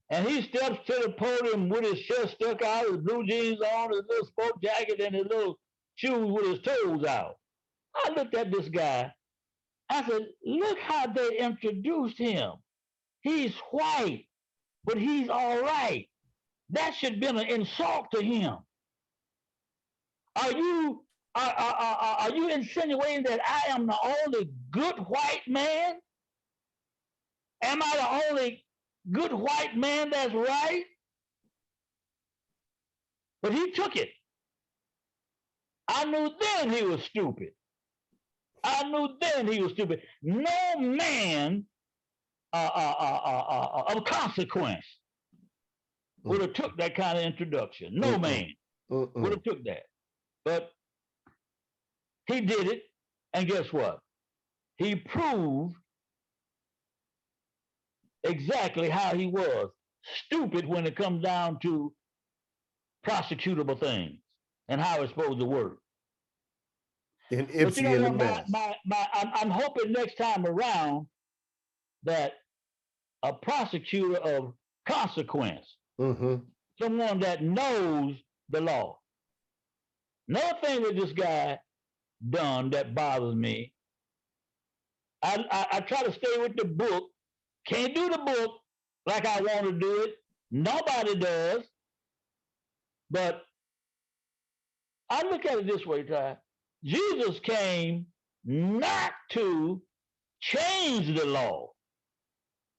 B: And he steps to the podium with his shirt stuck out, his blue jeans on, his little sport jacket, and his little shoes with his toes out. I looked at this guy. I said, look how they introduced him. He's white, but he's all right. That should have been an insult to him. Are you insinuating that I am the only good white man? Am I the only good white man that's right? But he took it. I knew then he was stupid. No man of consequence would have took that kind of introduction. No man would have took that. But he did it, and guess what? He proved exactly how he was. Stupid when it comes down to prosecutable things and how it's supposed to work.
A: In Ipsy and the mess.
B: I'm hoping next time around that a prosecutor of consequence, someone that knows the law. Another thing that this guy done that bothers me, I try to stay with the book. Can't do the book like I want to do it. Nobody does. But I look at it this way, Ty. Jesus came not to change the law.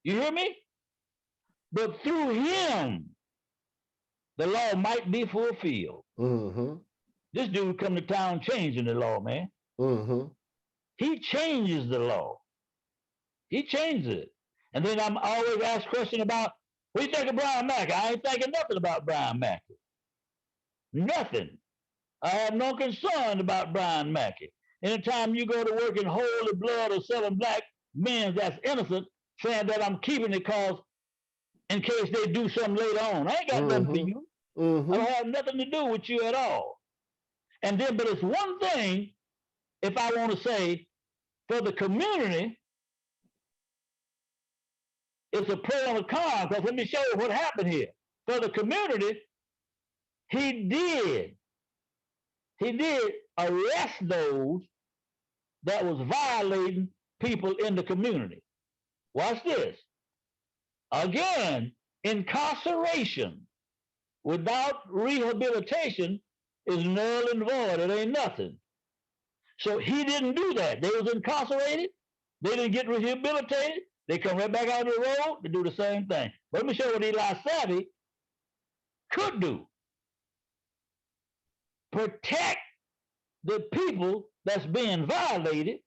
B: You hear me? But through him, the law might be fulfilled. This dude come to town changing the law, man. He changes the law. He changes it. And then I'm always asked question about, what do you think of Brian Mackey? I ain't thinking nothing about Brian Mackey. Nothing. I have no concern about Brian Mackey. Anytime you go to work and hold the blood of 7 black men that's innocent, saying that I'm keeping it cause in case they do something later on. I ain't got nothing for you. I don't have nothing to do with you at all. And then, but it's one thing, if I want to say, for the community, it's a pro and a con, because let me show you what happened here. For the community, he did arrest those that was violating people in the community. Watch this. Again, incarceration without rehabilitation is null and void. It ain't nothing. So he didn't do that. They was incarcerated. They didn't get rehabilitated. They come right back out of the road to do the same thing. But let me show you what Eli Savage could do. Protect the people that's being violated.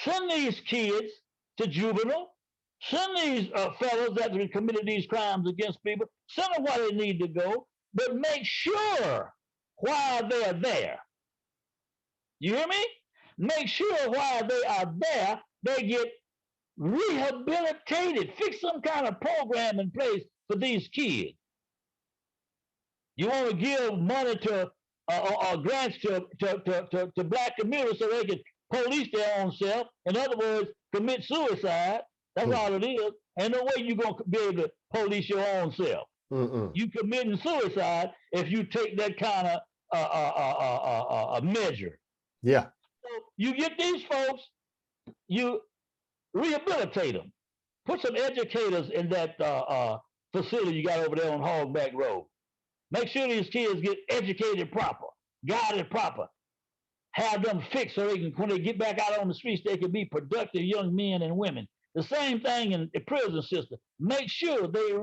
B: Send these kids to juvenile. Send these fellows that have committed these crimes against people. Send them where they need to go. But make sure while they're there. You hear me? Make sure while they are there, they get rehabilitated. Fix some kind of program in place for these kids. You want to give money to or grants to black communities so they can police their own self. In other words, commit suicide. That's all it is. Ain't no way you're going to be able to police your own self. You committing suicide if you take that kind of measure.
A: Yeah.
B: So you get these folks, you rehabilitate them. Put some educators in that facility you got over there on Hogback Road. Make sure these kids get educated proper, guided proper. have them fixed so they can, when they get back out on the streets, they can be productive young men and women. The same thing in the prison system. Make sure they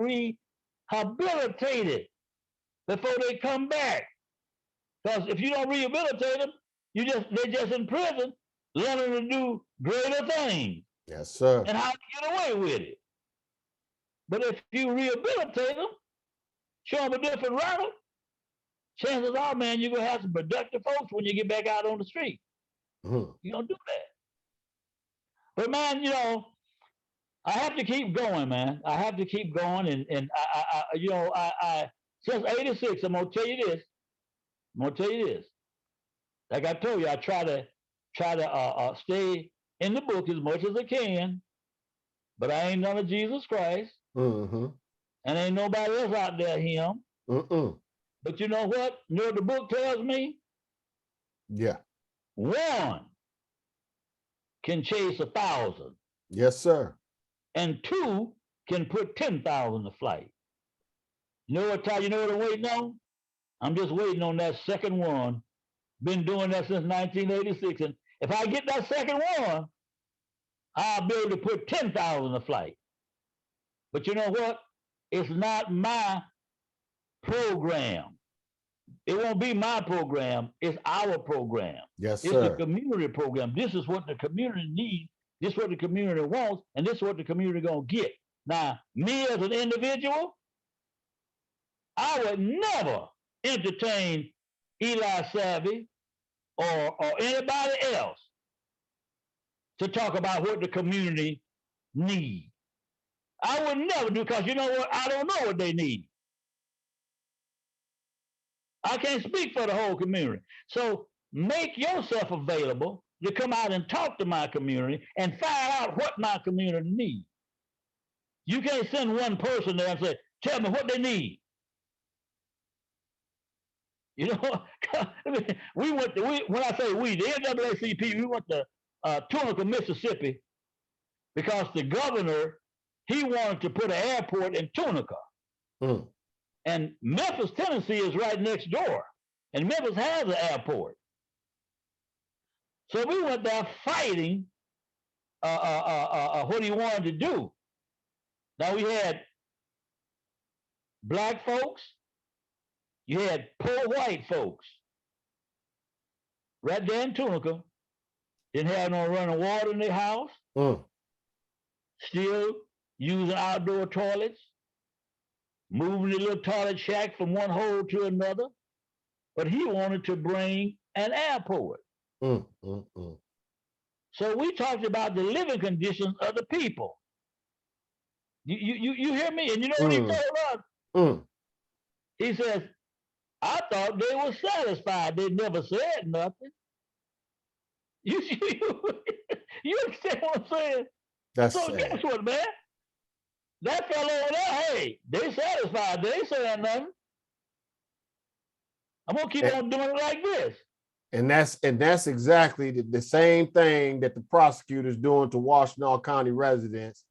B: rehabilitated before they come back. Because if you don't rehabilitate them, they're just in prison learning to do greater things.
A: Yes, sir.
B: And how to get away with it. But if you rehabilitate them, show them a different route, chances are, man, you're going to have some productive folks when you get back out on the street.
A: Mm-hmm.
B: You don't do that. But, man, you know, I have to keep going, man. I have to keep going. And I since 86, I'm going to tell you this. Like I told you, I try to stay in the book as much as I can, but I ain't none of Jesus Christ.
A: Mm-hmm.
B: And ain't nobody else out there him.
A: Mm-mm.
B: But you know what? You know what the book tells me?
A: Yeah.
B: One can chase 1,000.
A: Yes, sir.
B: And two can put 10,000 to flight. You know what I'm waiting on? I'm just waiting on that second one. Been doing that since 1986. And if I get that second one, I'll be able to put 10,000 to flight. But you know what? It's not my program. It won't be my program. It's our program.
A: Yes,
B: It's
A: sir.
B: the community program. This is what the community needs. This is what the community wants. And this is what the community going to get. Now, me as an individual, I would never entertain Eli Savvy or anybody else to talk about what the community needs. I would never do, because you know what? I don't know what they need. I can't speak for the whole community. So make yourself available to come out and talk to my community and find out what my community needs. You can't send one person there and say, tell me what they need. You know, when I say we, the NAACP, we went to Tunica, Mississippi, because the governor, he wanted to put an airport in Tunica.
A: Mm.
B: And Memphis, Tennessee is right next door. And Memphis has an airport. So we went there fighting what he wanted to do. Now we had black folks, you had poor white folks. Right there in Tunica, didn't have no running water in their house.
A: Mm.
B: Still using outdoor toilets, moving the little toilet shack from one hole to another. But he wanted to bring an airport.
A: Mm. Mm. Mm.
B: So we talked about the living conditions of the people. You hear me? And you know what he told us?
A: Mm.
B: He says, I thought they were satisfied. They never said nothing. You understand what I'm saying?
A: That's
B: So
A: sad.
B: guess what, man? That fellow over there, hey, they satisfied. They ain't saying nothing. I'm gonna keep on doing it like this.
A: And that's exactly the same thing that the prosecutors doing to Washtenaw County residents.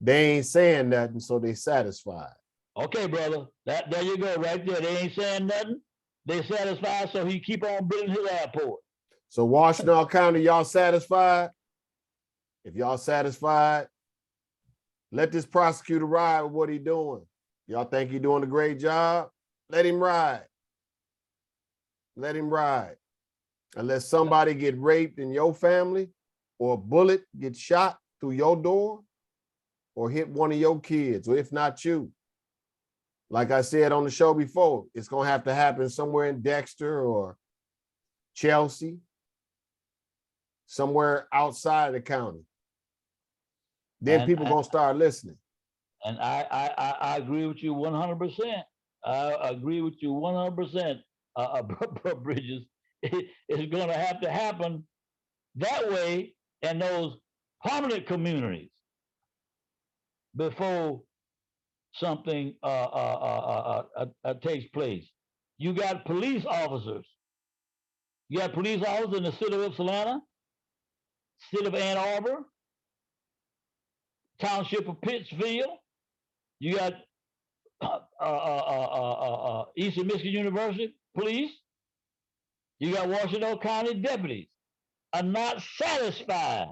A: They ain't saying nothing, so they satisfied.
B: Okay, brother. There you go, right there. They ain't saying nothing. They satisfied, so he keep on building his airport.
A: So Washtenaw County, y'all satisfied? If y'all satisfied, let this prosecutor ride with what he doing. Y'all think he doing a great job? Let him ride. Let him ride. Unless somebody get raped in your family, or a bullet gets shot through your door, or hit one of your kids, or if not you. Like I said on the show before, it's going to have to happen somewhere in Dexter or Chelsea, somewhere outside of the county. Then people going to start listening.
B: And I agree with you 100%. I agree with you 100%, Bridges. It's going to have to happen that way in those prominent communities before something takes place. You got police officers. You got police officers in the city of Ypsilanti, city of Ann Arbor, township of Pittsfield. You got Eastern Michigan University police. You got Washington County deputies are not satisfied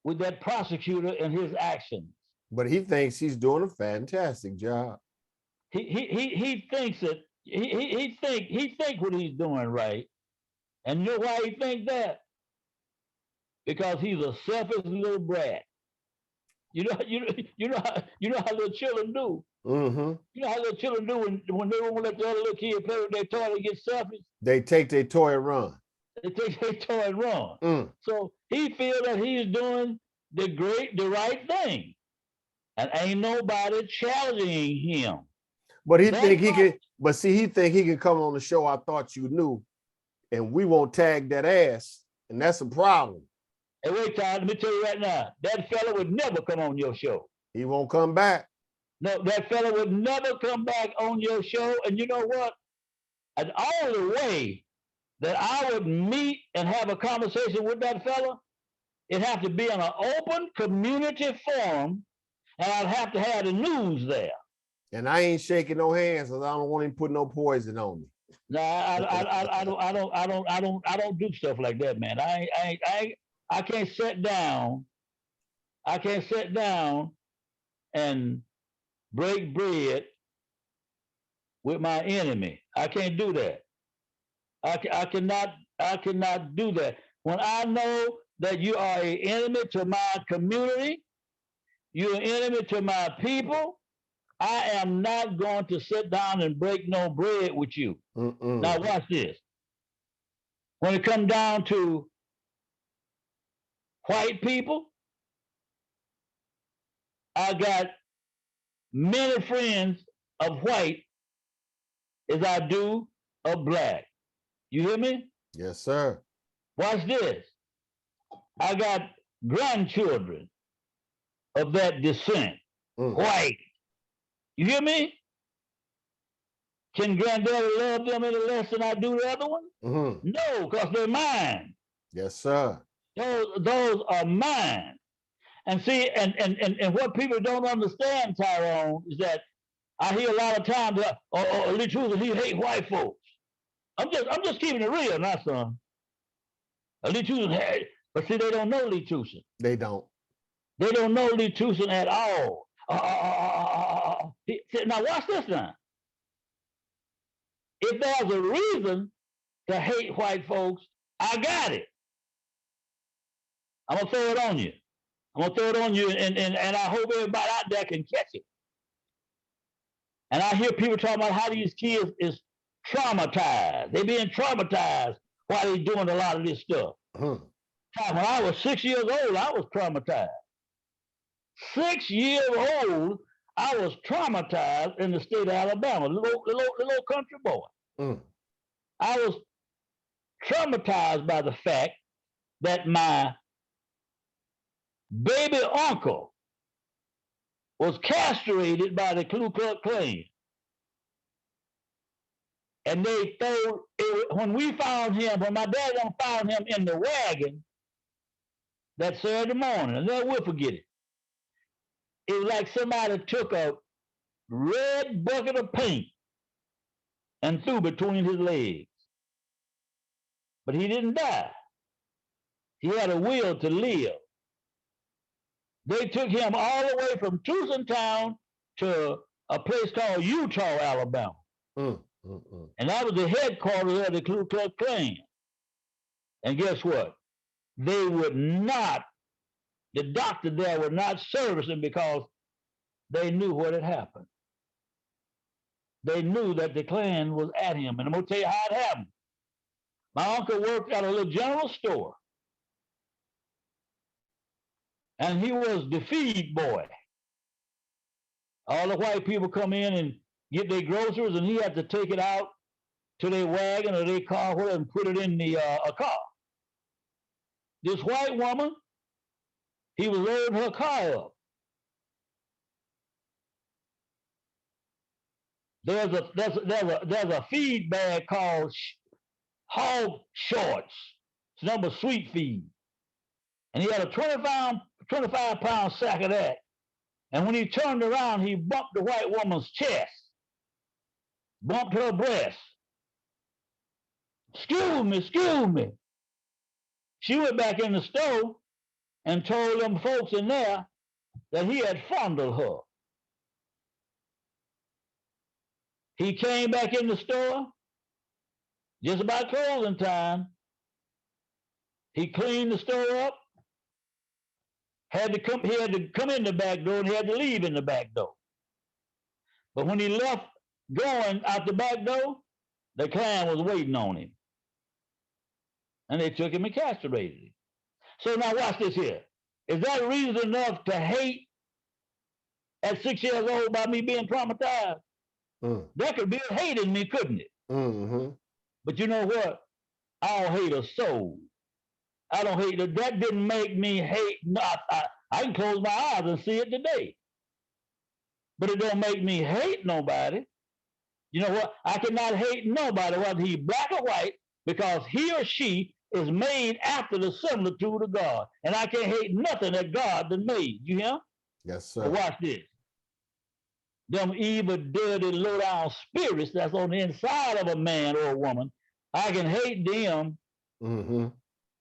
B: with that prosecutor and his actions.
A: But he thinks he's doing a fantastic job.
B: He thinks that he think what he's doing right. And you know why he thinks that? Because he's a selfish little brat. You know how little children do.
A: Mm-hmm.
B: You know how little children do when they won't let the other little kid play with their toy, they get selfish.
A: They take their toy and run.
B: They take their toy and run. So he feels that he's doing the right thing, and ain't nobody challenging him.
A: But he think he can. But see, he think he can come on the show. I thought you knew, and we won't tag that ass, and that's a problem.
B: Hey, wait, Todd, let me tell you right now, that fella would never come on your show.
A: He won't come back.
B: No, that fella would never come back on your show. And you know what? And all the way that I would meet and have a conversation with that fella, it'd have to be in an open community forum, and I'd have to have the news there.
A: And I ain't shaking no hands because I don't want him to put no poison on me.
B: No, I don't do stuff like that, man. I can't sit down. I can't sit down and break bread with my enemy. I can't do that. I cannot do that. When I know that you are an enemy to my community, you're an enemy to my people, I am not going to sit down and break no bread with you. Now watch this. When it comes down to white people, I got many friends of white as I do of black. You hear me?
A: Yes, sir.
B: Watch this. I got grandchildren of that descent, white. You hear me? Can granddaddy love them any less than I do the other one? No, because they're mine.
A: Yes, sir.
B: Those are mine. And see, and what people don't understand, Tyrone, is that I hear a lot of times, Lee Tooson, he hate white folks. I'm just keeping it real now, son. Lee Tooson, but see, they don't know Lee Tooson.
A: They don't.
B: They don't know Lee Tooson at all. Now watch this now. If there's a reason to hate white folks, I got it. I'm gonna throw it on you. And I hope everybody out there can catch it. And I hear people talking about how these kids is traumatized. They're being traumatized while they're doing a lot of this stuff. When I was 6 years old, I was traumatized. 6 years old, I was traumatized in the state of Alabama, little country boy. I was traumatized by the fact that my baby uncle was castrated by the Ku Klux Klan. And they threw, when we found him, when my dad found him in the wagon that Saturday morning, and then we'll forget it. It was like somebody took a red bucket of paint and threw between his legs. But he didn't die. He had a will to live. They took him all the way from Tooson town to a place called Utah, Alabama. And that was the headquarters of the Ku Klux Klan. And guess what? They would not, the doctor there would not service him because they knew what had happened. They knew that the Klan was at him. And I'm going to tell you how it happened. My uncle worked at a little general store. And he was the feed boy. All the white people come in and get their groceries, and he had to take it out to their wagon or their car, whatever, and put it in the a car. This white woman, he was loading her car up. There's a feed bag called hog shorts. It's number sweet feed. And he had a 25-pound sack of that. And when he turned around, he bumped the white woman's chest, bumped her breast. excuse me. She went back in the store and told them folks in there that he had fondled her. He came back in the store just about closing time. He cleaned the store up. He had to come in the back door and he had to leave in the back door. But when he left going out the back door, the clan was waiting on him. And they took him and castrated him. So now watch this here. Is that reason enough to hate at 6 years old by me being traumatized? That could be a hate in me, couldn't it?
A: Mm-hmm.
B: But you know what? I don't hate a soul. I don't hate it. That didn't make me hate. No, I can close my eyes and see it today. But it don't make me hate nobody. You know what? I cannot hate nobody, whether he black or white, because he or she is made after the similitude of God. And I can't hate nothing that God done made. You hear?
A: Yes, sir.
B: But watch this. Them evil, dirty, low-down spirits that's on the inside of a man or a woman, I can hate them.
A: Mm-hmm.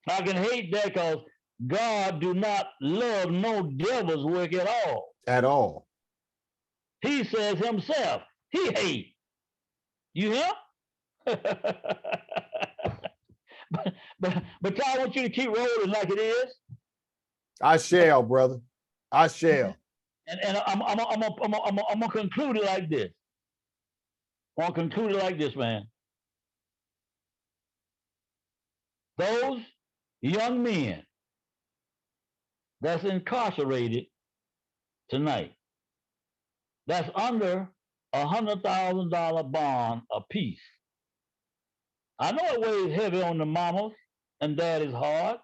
B: I can hate that because God do not love no devil's work at all.
A: At all.
B: He says himself, he hate. You hear? but I want you to keep rolling like it is.
A: I shall, brother. I shall.
B: And I'm gonna conclude it like this. I'm gonna conclude it like this, man. Those young men that's incarcerated tonight, that's under $100,000 bond apiece. I know it weighs heavy on the mamas and daddy's heart.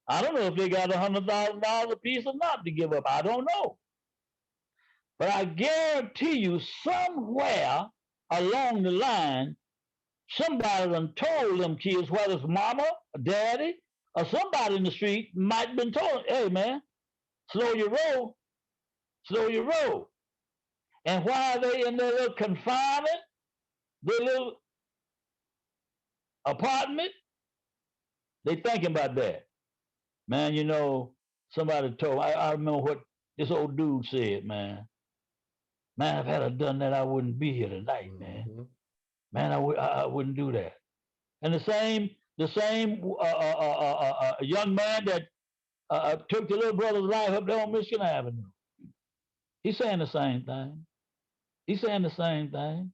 B: I don't know if they got $100,000 apiece or not to give up. I don't know. But I guarantee you somewhere along the line, somebody done told them kids, whether it's mama, or daddy, or somebody in the street might have been told, hey man, slow your roll, slow your roll. And while they in their little confinement, their little apartment, they thinking about that. Man, you know, somebody told, I remember what this old dude said, man. Man, if I had done that, I wouldn't be here tonight, man. Mm-hmm. Man, I wouldn't do that. And the same young man that took the little brother's life up there on Michigan Avenue. He's saying the same thing. He's saying the same thing.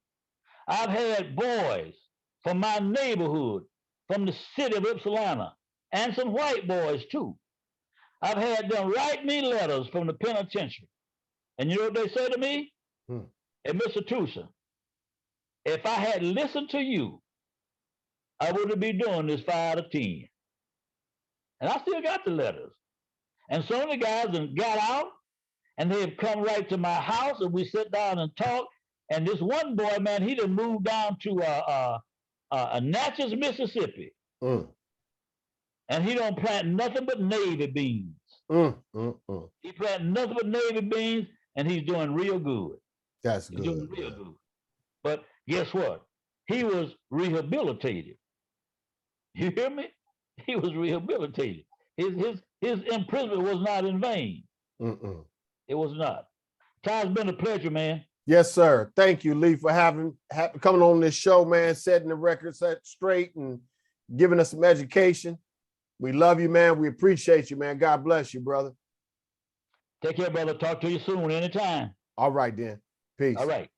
B: I've had boys from my neighborhood, from the city of Ypsilanti, and some white boys too. I've had them write me letters from the penitentiary. And you know what they say to me? Hey, Mr. Tooson, if I had listened to you, I wouldn't be doing this 5 to 10. And I still got the letters. And some of the guys have got out and they have come right to my house and we sit down and talk. And this one boy, man, he done moved down to Natchez, Mississippi. And he don't plant nothing but navy beans. He plant nothing but navy beans and he's doing real good.
A: That's good. He's doing
B: real good. But guess what? He was rehabilitated. You hear me? He was rehabilitated. His imprisonment was not in vain. It was not. Ty's been a pleasure, man.
A: Yes, sir. Thank you, Lee, for coming on this show, man, setting the record set straight and giving us some education. We love you, man. We appreciate you, man. God bless you, brother.
B: Take care, brother. Talk to you soon, anytime.
A: All right, then. Peace.
B: All right.